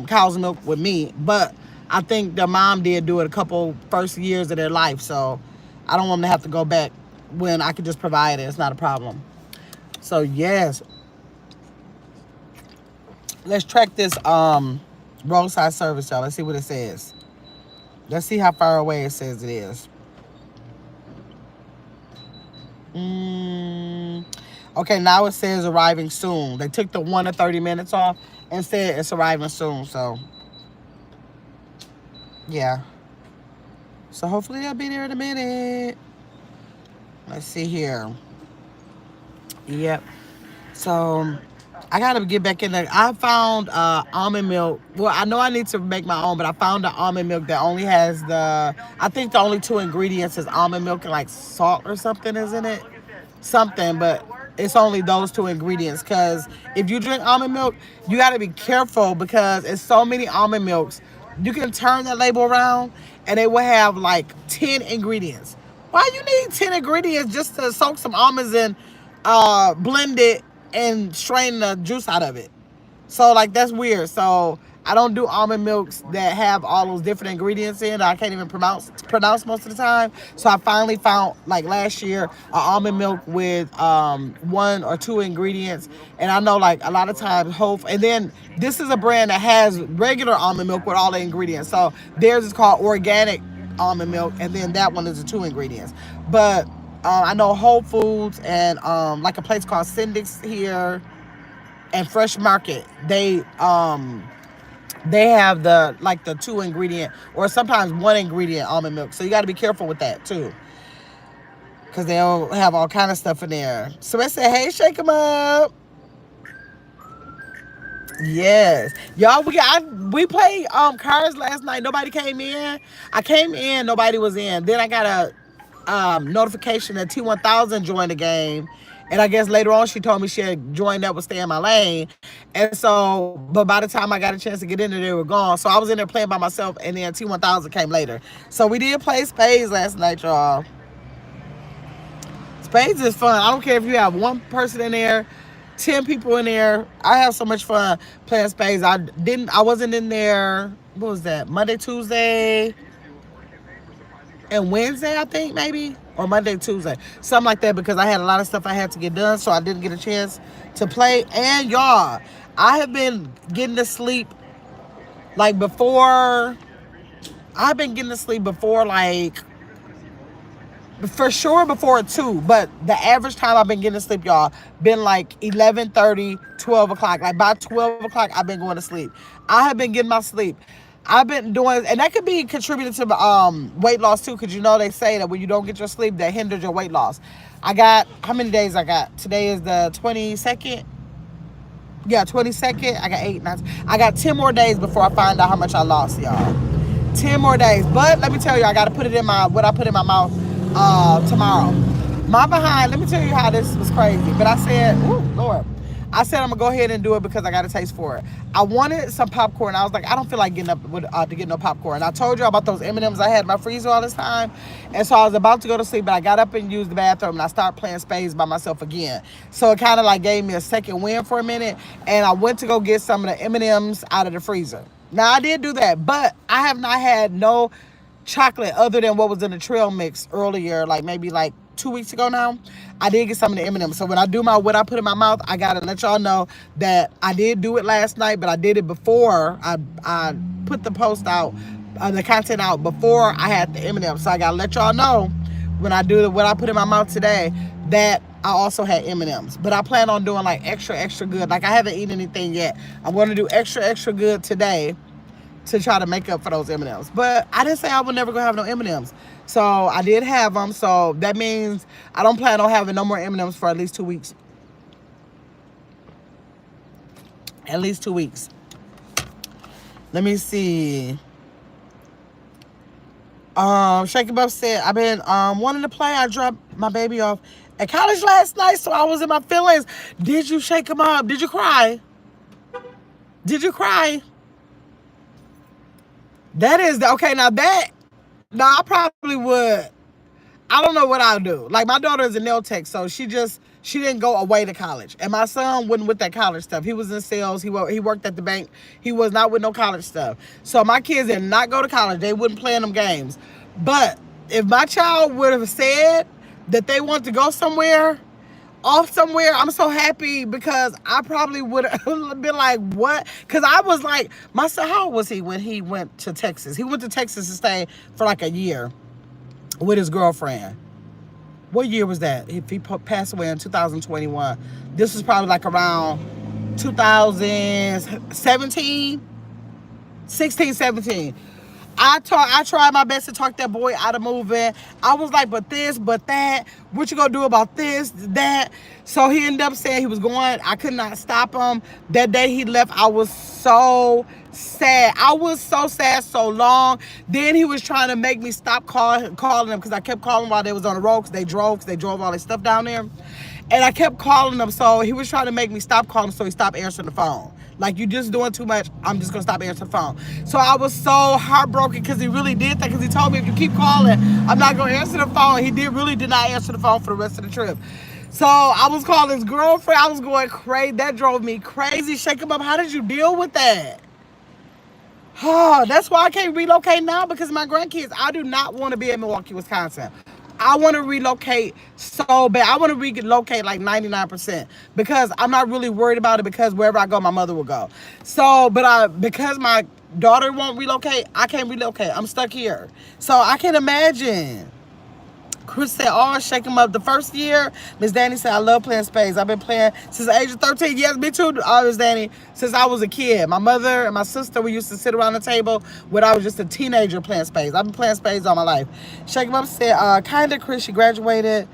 cow's milk with me, but I think their mom did do it a couple first years of their life, so I don't want them to have to go back when I could just provide it. It's not a problem. So yes, let's track this roadside service, y'all. Let's see what it says. Let's see how far away it says it is. Okay, now it says arriving soon. They took the 1 to 30 minutes off and said it's arriving soon. So, yeah. So hopefully I'll be there in a minute. Let's see here. Yep. So I gotta get back in there. I found almond milk. Well, I know I need to make my own, but I found the almond milk that only has I think the only 2 ingredients is almond milk and like salt or something, isn't it? Something, but it's only those 2 ingredients. Because if you drink almond milk, you got to be careful because it's so many almond milks. You can turn that label around and it will have like 10 ingredients. Why you need 10 ingredients just to soak some almonds and blend it and strain the juice out of it? So like that's weird. So I don't do almond milks that have all those different ingredients in. I can't even pronounce most of the time. So I finally found, like last year, an almond milk with 1 or 2 ingredients. And I know like a lot of times and then this is a brand that has regular almond milk with all the ingredients. So theirs is called organic almond milk, and then that one is the 2 ingredients. But I know Whole Foods and like a place called Syndic's here and Fresh Market, they have the 2 ingredient or sometimes 1 ingredient almond milk. So you got to be careful with that too, because they'll have all kind of stuff in there. So I said, hey, shake them up. Yes, y'all. We played cards last night. Nobody came in. I came in. Nobody was in. Then I got a notification that T1000 joined the game. And I guess later on she told me she had joined up with Stay in My Lane. And so, but by the time I got a chance to get in there, they were gone. So I was in there playing by myself, and then T1000 came later. So we did play spades last night, y'all. Spades is fun. I don't care if you have 1 person in there, 10 people in there. I have so much fun playing spades. I wasn't in there, what was that? Monday, Tuesday, and Wednesday, I think, maybe, or Monday, Tuesday, something like that, because I had a lot of stuff I had to get done, so I didn't get a chance to play. And y'all, I have been getting to sleep like before. I've been getting to sleep before, like, for sure before 2, but the average time I've been getting to sleep, y'all, been like 11:30, 12 o'clock. Like by 12 o'clock, I've been going to sleep. I have been getting my sleep. I've been doing, and that could be contributed to weight loss too, because you know they say that when you don't get your sleep, that hinders your weight loss. I got, how many days I got? Today is the 22nd. Yeah, 22nd. I got 8, 9. I got 10 more days before I find out how much I lost, y'all. 10 more days. But let me tell you, I got to put it in what I put in my mouth tomorrow. My behind, let me tell you how this was crazy. But I said, ooh, Lord. I said I'm going to go ahead and do it because I got a taste for it. I wanted some popcorn. I was like, I don't feel like getting up to get no popcorn. I told you about those M&Ms I had in my freezer all this time. And so I was about to go to sleep, but I got up and used the bathroom, and I started playing spades by myself again. So it kind of like gave me a second win for a minute. And I went to go get some of the M&Ms out of the freezer. Now, I did do that, but I have not had no chocolate other than what was in the trail mix earlier, like maybe like 2 weeks ago now. I did get some of the M&Ms. So when I do what I put in my mouth, I gotta let y'all know that I did do it last night, but I did it before I put the post out, the content out before I had the M&Ms. So I gotta let y'all know when I do what I put in my mouth today that I also had M&Ms. But I plan on doing like extra good. Like I haven't eaten anything yet. I'm gonna do extra good today to try to make up for those M&Ms. But I didn't say I would never go have no M&Ms. So I did have them. So that means I don't plan on having no more M&Ms for at least 2 weeks. At least 2 weeks. Let me see. Shake It Up said, I've been wanting to play. I dropped my baby off at college last night, so I was in my feelings. Did you shake him up? Did you cry? Did you cry? That is okay. Now that, I probably would. I don't know what I'll do. Like, my daughter is a nail tech, so she didn't go away to college. And my son wasn't with that college stuff. He was in sales. He worked at the bank. He was not with no college stuff. So my kids did not go to college. They wouldn't play in them games. But if my child would have said that they want to go somewhere, off somewhere, I'm so happy, because I probably would have been like, what? Because I was like, my son, how old was he when he went to Texas? He went to Texas to stay for like a year with his girlfriend. What year was that? If he passed away in 2021, this was probably like around 2017, 16, 17. I tried my best to talk that boy out of moving. I was like, but this, but that. What you gonna do about this, that? So he ended up saying he was going. I could not stop him. That day he left, I was so sad. I was so sad so long. Then he was trying to make me stop calling him, because I kept calling while they was on the road, because they drove all their stuff down there. And I kept calling him, so he was trying to make me stop calling, so he stopped answering the phone. Like, you just doing too much, I'm just gonna stop answering the phone. So I was so heartbroken, because he really did that, because he told me, if you keep calling, I'm not gonna answer the phone. He really did not answer the phone for the rest of the trip. So I was calling his girlfriend. I was going crazy. That drove me crazy. Shake him up. How did you deal with that? Oh, that's why I can't relocate now, because of my grandkids. I do not want to be in Milwaukee, Wisconsin. I want to relocate so bad. I want to relocate like 99%, because I'm not really worried about it, because wherever I go, my mother will go. So, but because my daughter won't relocate, I can't relocate. I'm stuck here. So I can imagine. Chris said, oh, shake him up. The first year, Miss Danny said, I love playing spades. I've been playing since the age of 13. Yes, me too, Miss Danny, since I was a kid. My mother and my sister, we used to sit around the table when I was just a teenager playing spades. I've been playing spades all my life. Shake him up said, kinda Chris, she graduated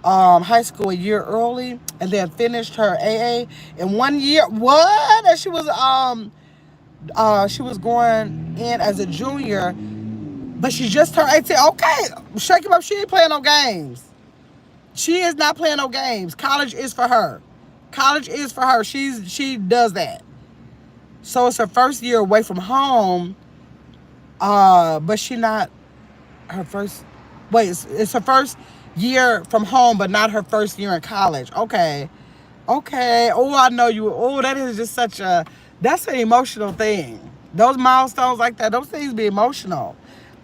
high school a year early and then finished her AA in 1 year. What? And she was going in as a junior, but she just turned 18. Okay, shake him up. She ain't playing no games. She is not playing no games. College is for her. College is for her. She does that. So it's her first year away from home. But she not her first. Wait, it's her first year from home, but not her first year in college. Okay. Oh, I know you. Oh, that is just that's an emotional thing. Those milestones like that, those things be emotional.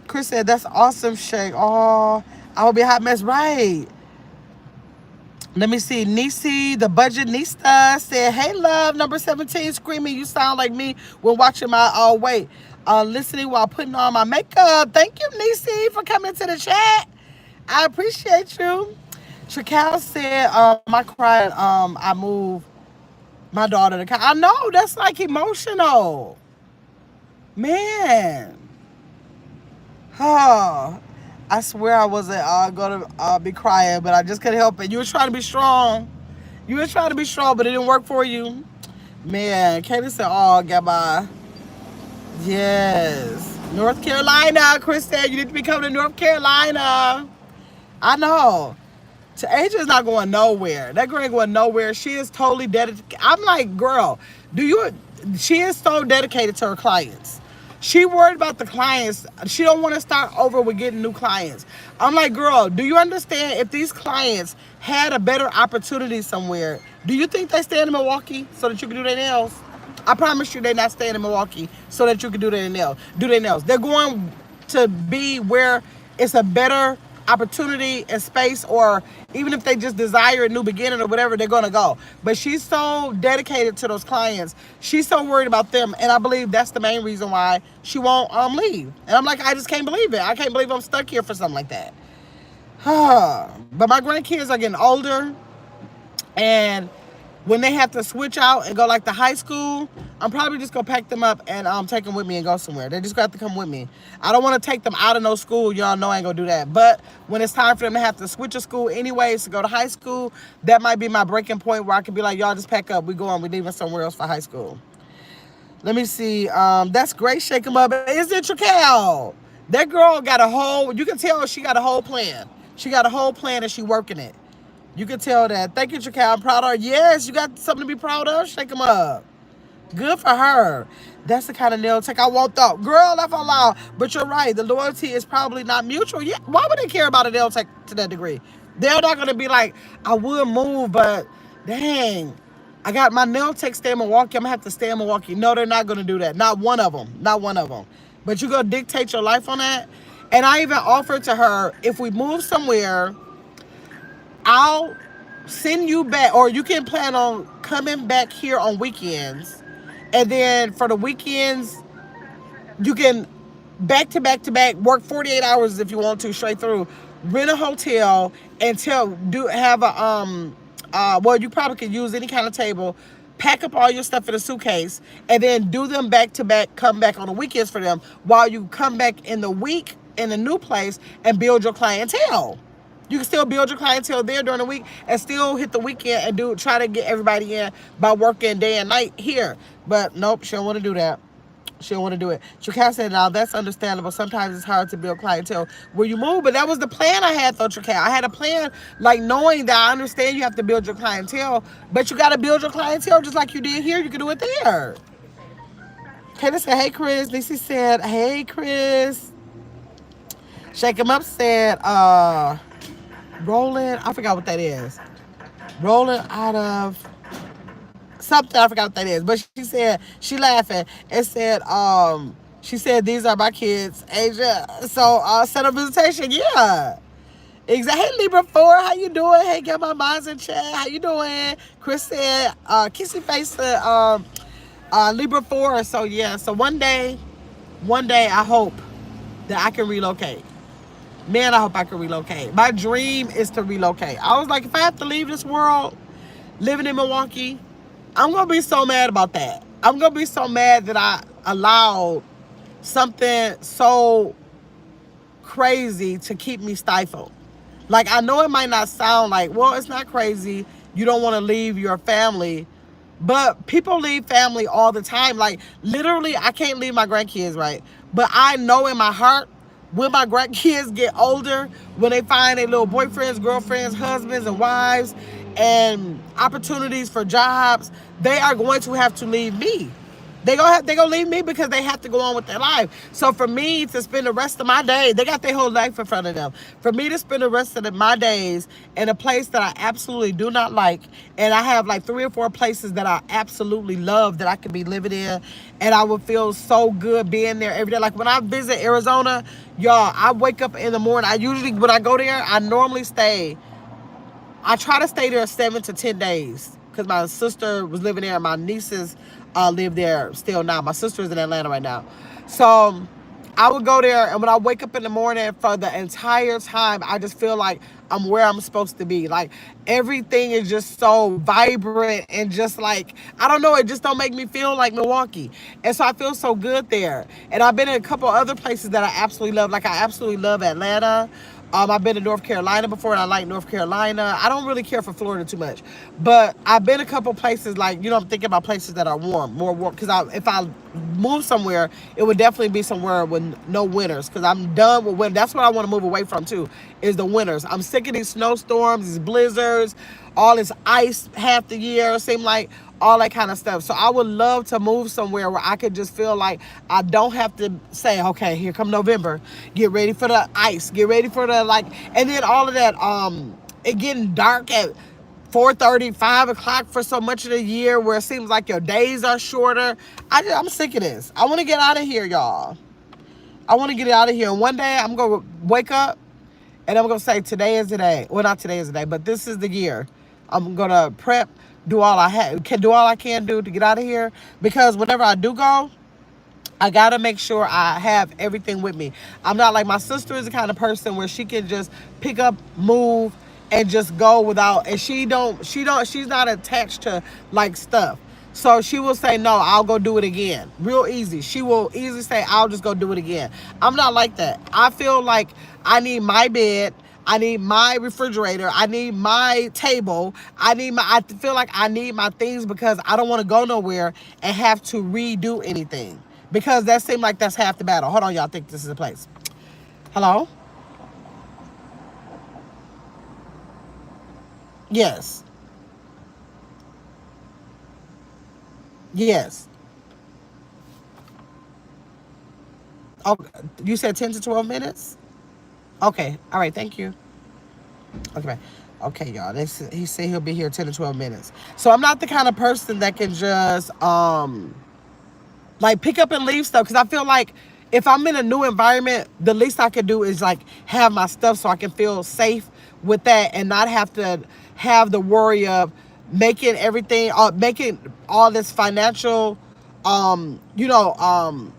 Chris said, that's awesome, Shake. Oh, I will be a hot mess. Right. Let me see. Nisi, the budget Nista, said, hey, love, number 17, screaming, you sound like me when watching my, listening while putting on my makeup. Thank you, Nisi, for coming to the chat. I appreciate you. Shakal said, I cried, I moved my daughter to college. I know, that's like emotional. Man. Oh, I swear I wasn't gonna be crying, but I just couldn't help it. You were trying to be strong. But it didn't work for you. Man, Katie said, oh, goodbye. Yes. North Carolina. Chris said, you need to be coming to North Carolina. I know. Asia's not going nowhere. That girl ain't going nowhere. She is totally dedicated. I'm like, girl, she is so dedicated to her clients. She worried about the clients. She don't want to start over with getting new clients. I'm like, girl, do you understand, if these clients had a better opportunity somewhere, do you think they stay in Milwaukee so that you can do their nails? I promise you they're not staying in Milwaukee so that you can do their nails. They're going to be where it's a better opportunity and space, or even if they just desire a new beginning or whatever, they're going to go. But she's so dedicated to those clients. She's so worried about them, and I believe that's the main reason why she won't leave. And I'm like, I just can't believe it. I can't believe I'm stuck here for something like that. But my grandkids are getting older, and when they have to switch out and go like to high school, I'm probably just gonna pack them up and take them with me and go somewhere. They just got to come with me. I don't want to take them out of no school. Y'all know I ain't gonna do that. But when it's time for them to have to switch a school anyways to go to high school, that might be my breaking point where I can be like, y'all just pack up. We going. We leaving somewhere else for high school. Let me see. That's great. Shake them up. Is it Tracal? That girl got a whole. You can tell she got a whole plan. She got a whole plan and she working it. You can tell that. Thank you, Tracal. I'm proud of her. Yes, you got something to be proud of. Shake them up. Good for her. That's the kind of nail tech I want though. Girl, laugh out loud. But you're right. The loyalty is probably not mutual. Yeah. Why would they care about a nail tech to that degree? They're not going to be like, I would move, but dang, I got my nail tech stay in Milwaukee. I'm going to have to stay in Milwaukee. No, they're not going to do that. Not one of them. Not one of them. But you going to dictate your life on that? And I even offered to her, if we move somewhere, I'll send you back, or you can plan on coming back here on weekends. And then for the weekends, you can back to back to back work 48 hours if you want to straight through. Rent a hotel and have a well, you probably could use any kind of table. Pack up all your stuff in a suitcase and then do them back to back. Come back on the weekends for them while you come back in the week in a new place and build your clientele. You can still build your clientele there during the week and still hit the weekend and try to get everybody in by working day and night here. But nope, she don't want to do that. She don't want to do it. Tracal said, now that's understandable. Sometimes it's hard to build clientele where you move, but that was the plan I had though, Tracal. I had a plan like knowing that I understand you have to build your clientele, but you got to build your clientele just like you did here. You can do it there. Kayla said, hey, Chris. Lisa said, hey, Chris. Shake 'em up said, rolling, I forgot what that is. Rolling out of something, I forgot what that is. But she said, she laughing and said, she said, these are my kids, Asia. So set up visitation, yeah. Exactly. Hey Libra 4, how you doing? Hey, get my minds in chat. How you doing? Chris said, kissy face to Libra 4. So yeah, so one day I hope that I can relocate. Man, I hope I can relocate. My dream is to relocate. I was like, if I have to leave this world, living in Milwaukee, I'm going to be so mad about that. I'm going to be so mad that I allowed something so crazy to keep me stifled. Like, I know it might not sound like, well, it's not crazy. You don't want to leave your family. But people leave family all the time. Like, literally, I can't leave my grandkids, right? But I know in my heart, when my grandkids get older, when they find their little boyfriends, girlfriends, husbands, and wives, and opportunities for jobs, they are going to have to leave me. They gonna leave me because they have to go on with their life. So for me to spend the rest of my day, they got their whole life in front of them. For me to spend the rest of my days in a place that I absolutely do not like, and I have like 3 or 4 places that I absolutely love that I could be living in, and I would feel so good being there every day. Like when I visit Arizona, y'all, I wake up in the morning. When I go there, I normally stay. I try to stay there 7 to 10 days because my sister was living there and my nieces live there still now. My sister is in Atlanta right now. So I would go there, and when I wake up in the morning, for the entire time, I just feel like I'm where I'm supposed to be. Like everything is just so vibrant and just like, I don't know, it just don't make me feel like Milwaukee. And so I feel so good there. And I've been in a couple other places that I absolutely love. Like I absolutely love Atlanta. I've been to North Carolina before, and I like North Carolina. I don't really care for Florida too much, but I've been a couple places, like, you know, I'm thinking about places that are more warm, because if I move somewhere, it would definitely be somewhere with no winters, because I'm done with winter. That's what I want to move away from too, is the winters. I'm sick of these snowstorms, these blizzards, all this ice half the year, seem like all that kind of stuff. So I would love to move somewhere where I could just feel like I don't have to say, okay, here come November, get ready for the ice, get ready for the and then all of that, it getting dark at 4:30, 5 o'clock for so much of the year, where it seems like your days are shorter. I'm sick of this. I want to get out of here, y'all. I want to get out of here. And one day I'm going to wake up and I'm going to say, today is the day. Well, not today is the day, but this is the year. I'm going to prep, do all I can do to get out of here, because whenever I do go, I gotta make sure I have everything with me. I'm not like my sister is the kind of person where she can just pick up, move, and just go without, and she's not attached to like stuff. So she will say, no, I'll go do it again. Real easy. She will easily say, I'll just go do it again. I'm not like that. I feel like I need my bed. I need my refrigerator. I need my table. I feel like I need my things because I don't want to go nowhere and have to redo anything. Because that seems like that's half the battle. Hold on, y'all. I think this is the place. Hello? Yes. Yes. Oh, you said 10 to 12 minutes? Okay. All right. Thank you. Okay. Okay, y'all. He said he'll be here 10 to 12 minutes. So I'm not the kind of person that can just like pick up and leave stuff because I feel like if I'm in a new environment, the least I can do is like have my stuff so I can feel safe with that and not have to have the worry of making all this financial you know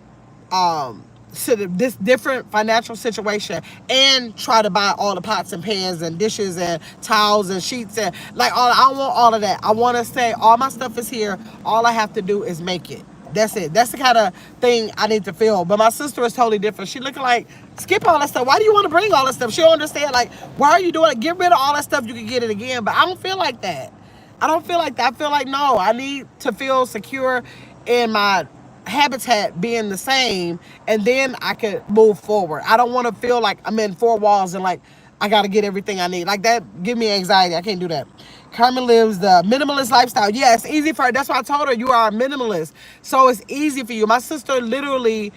this different financial situation and try to buy all the pots and pans and dishes and towels and sheets and like all I don't want all of that. I want to say all my stuff is here. All I have to do is make it. That's it. That's the kind of thing I need to feel. But my sister is totally different. She looking like, skip all that stuff. Why do you want to bring all that stuff? She don't understand. Like, why are you doing it? Get rid of all that stuff. You can get it again. But I don't feel like that. I don't feel like that. I feel like, no, I need to feel secure in my habitat being the same, and then I could move forward. I don't want to feel like I'm in four walls and like I got to get everything I need. Like that give me anxiety. I can't do that. Carmen lives the minimalist lifestyle. Yeah, it's easy for her. That's why I told her you are a minimalist. So it's easy for you. My sister literally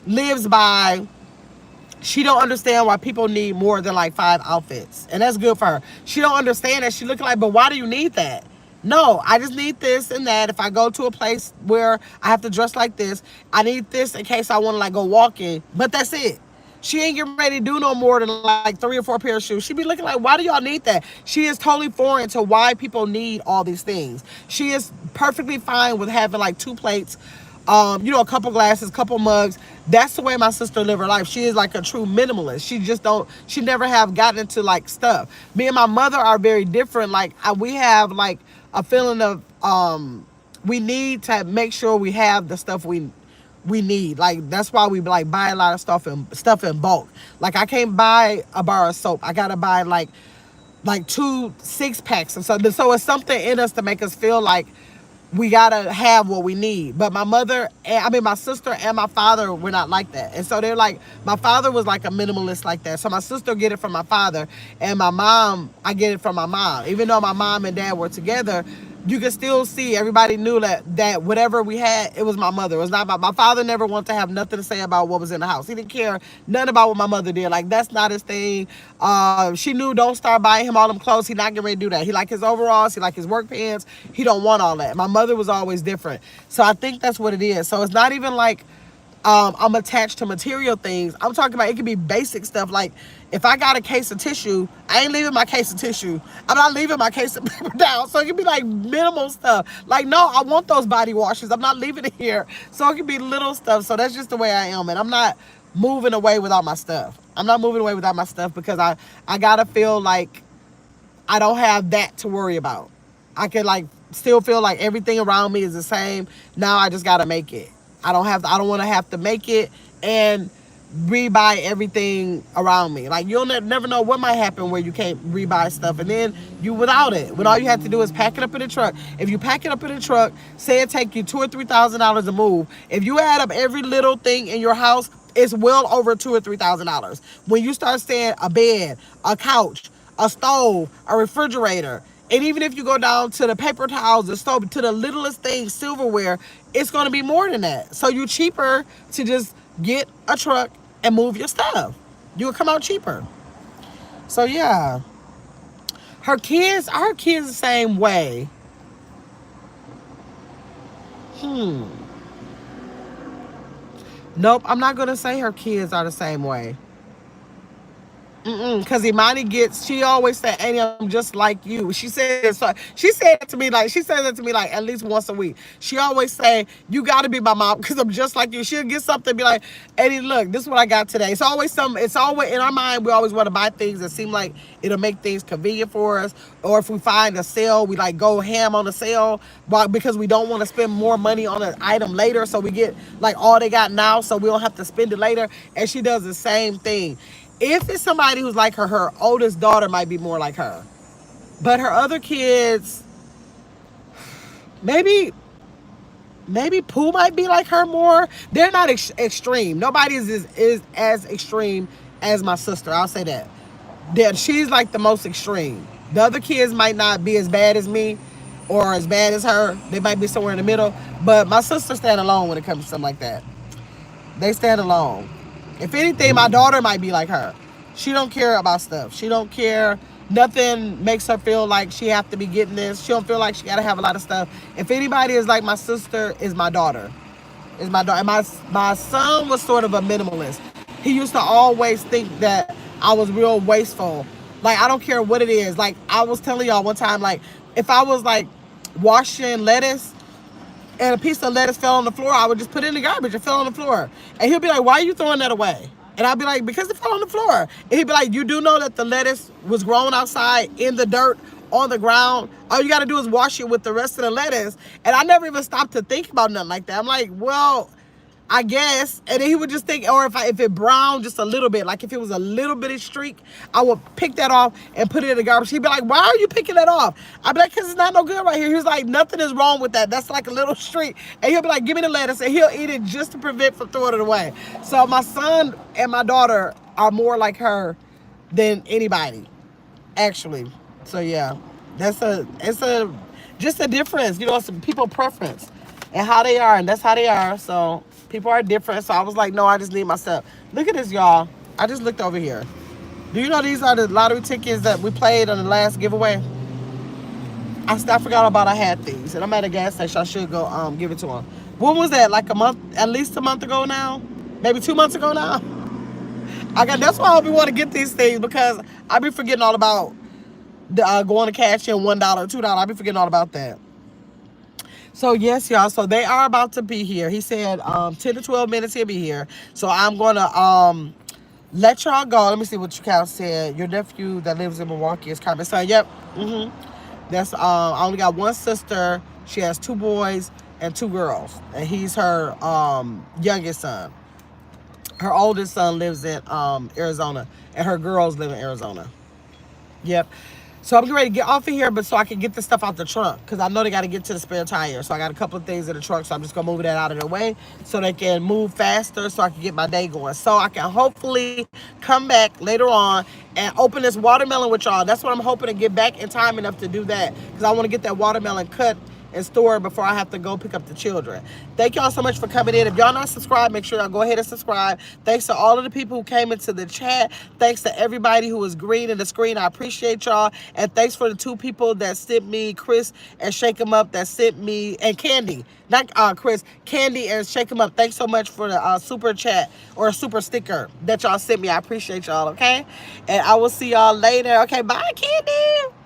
lives by, she don't understand why people need more than like 5 outfits, and that's good for her. She don't understand that. She looking like, but why do you need that? No, I just need this and that. If I go to a place where I have to dress like this, I need this in case I want to like go walking, but that's it. She ain't getting ready to do no more than like 3 or 4 pair of shoes. She be looking like, why do y'all need that? She is totally foreign to why people need all these things. She is perfectly fine with having like 2 plates, you know, a couple glasses, couple mugs. That's the way my sister live her life. She is like a true minimalist. She never have gotten into like stuff. Me and my mother are very different. Like we have like a feeling of we need to make sure we have the stuff we need. Like that's why we like buy a lot of stuff in bulk. Like I can't buy a bar of soap. I gotta buy like 2 6-packs and so it's something in us to make us feel like we gotta have what we need. But my sister and my father were not like that. And so they're like, my father was like a minimalist like that. So my sister get it from my father, and my mom, I get it from my mom. Even though my mom and dad were together, you could still see everybody knew that whatever we had, it was my mother. It was not my father. Never wanted to have nothing to say about what was in the house. He didn't care nothing about what my mother did. Like that's not his thing. She knew, don't start buying him all them clothes. He not getting ready to do that. He like his overalls. He like his work pants. He don't want all that. My mother was always different. So I think that's what it is. So it's not even like I'm attached to material things. I'm talking about, it could be basic stuff. Like if I got a case of tissue, I ain't leaving my case of tissue. I'm not leaving my case of paper down. So it could be like minimal stuff. Like, no, I want those body washes. I'm not leaving it here. So it could be little stuff. So that's just the way I am. And I'm not moving away without my stuff. I'm not moving away without my stuff because I gotta feel like I don't have that to worry about. I can like still feel like everything around me is the same. Now I just gotta make it. I don't want to have to make it and rebuy everything around me. Like you'll never know what might happen where you can't rebuy stuff, and then you without it. When all you have to do is pack it up in the truck. If you pack it up in the truck, say it take you $2,000 or $3,000 to move. If you add up every little thing in your house, it's well over $2,000 or $3,000. When you start saying a bed, a couch, a stove, a refrigerator, and even if you go down to the paper towels, the stove, to the littlest thing, silverware, it's going to be more than that. So you cheaper to just get a truck and move your stuff. You'll come out cheaper. So yeah, our kids the same way. Nope, I'm not going to say her kids are the same way. Because Imani gets, she always said, Annie, I'm just like you. She said so. She said it to me like, she says it to me like at least once a week. She always say, you got to be my mom because I'm just like you. She'll get something and be like, Annie, look, this is what I got today. It's always something. It's always in our mind. We always want to buy things that seem like it'll make things convenient for us. Or if we find a sale, we like go ham on the sale, but because we don't want to spend more money on an item later. So we get like all they got now, so we don't have to spend it later. And she does the same thing. If it's somebody who's like her oldest daughter might be more like her. But her other kids, maybe Pooh might be like her more. They're not extreme. Nobody is as extreme as my sister. I'll say that. She's like the most extreme. The other kids might not be as bad as me or as bad as her. They might be somewhere in the middle. But my sister stand alone when it comes to something like that. They stand alone. If anything, my daughter might be like her. She don't care about stuff. She don't care. Nothing makes her feel like she have to be getting this. She don't feel like she got to have a lot of stuff. If anybody is like my sister, is my daughter. Is my daughter. And my son was sort of a minimalist. He used to always think that I was real wasteful. Like, I don't care what it is. Like, I was telling y'all one time, like, if I was, like, washing lettuce, and a piece of lettuce fell on the floor, I would just put it in the garbage. It fell on the floor. And he'll be like, why are you throwing that away? And I'll be like, because it fell on the floor. And he'd be like, you do know that the lettuce was grown outside in the dirt on the ground? All you got to do is wash it with the rest of the lettuce. And I never even stopped to think about nothing like that. I'm like, well, I guess. And then he would just think, or if it browned just a little bit, like if it was a little bitty streak, I would pick that off and put it in the garbage. He'd be like, why are you picking that off? I'd be like, because it's not no good right here. He was like, nothing is wrong with that. That's like a little streak. And he'll be like, give me the lettuce. And he'll eat it just to prevent from throwing it away. So my son and my daughter are more like her than anybody, actually. So yeah, it's just a difference. You know, it's people preference and how they are. And that's how they are. So people are different, so I was like, no, I just need my stuff. Look at this, y'all. I just looked over here. Do you know these are the lottery tickets that we played on the last giveaway? I forgot about I had these, and I'm at a gas station. I should go give it to them. When was that? Like a month, at least a month ago now? Maybe 2 months ago now? That's why I be want to get these things, because I be forgetting all about the, going to cash in $1, $2. I be forgetting all about that. So yes, y'all. So they are about to be here. He said 10 to 12 minutes he'll be here. So I'm gonna let y'all go. Let me see what you count said. Your nephew that lives in Milwaukee is Carmen. So yep. That's I only got one sister. She has 2 boys and 2 girls, and he's her youngest son. Her oldest son lives in Arizona, and her girls live in Arizona. Yep. So I'm getting ready to get off of here, but so I can get this stuff out the trunk, because I know they got to get to the spare tire. So I got a couple of things in the trunk, so I'm just going to move that out of the way so they can move faster so I can get my day going. So I can hopefully come back later on and open this watermelon with y'all. That's what I'm hoping to get back in time enough to do that, because I want to get that watermelon cut and store before I have to go pick up the children. Thank y'all so much for coming in. If y'all not subscribed, make sure y'all go ahead and subscribe. Thanks to all of the people who came into the chat. Thanks to everybody who was green in the screen. I appreciate y'all. And thanks for the 2 people that sent me, Chris and Shake 'em Up, that sent me, and Candy. Not Chris, Candy and Shake 'em Up. Thanks so much for the super chat or super sticker that y'all sent me. I appreciate y'all, okay? And I will see y'all later. Okay, bye, Candy.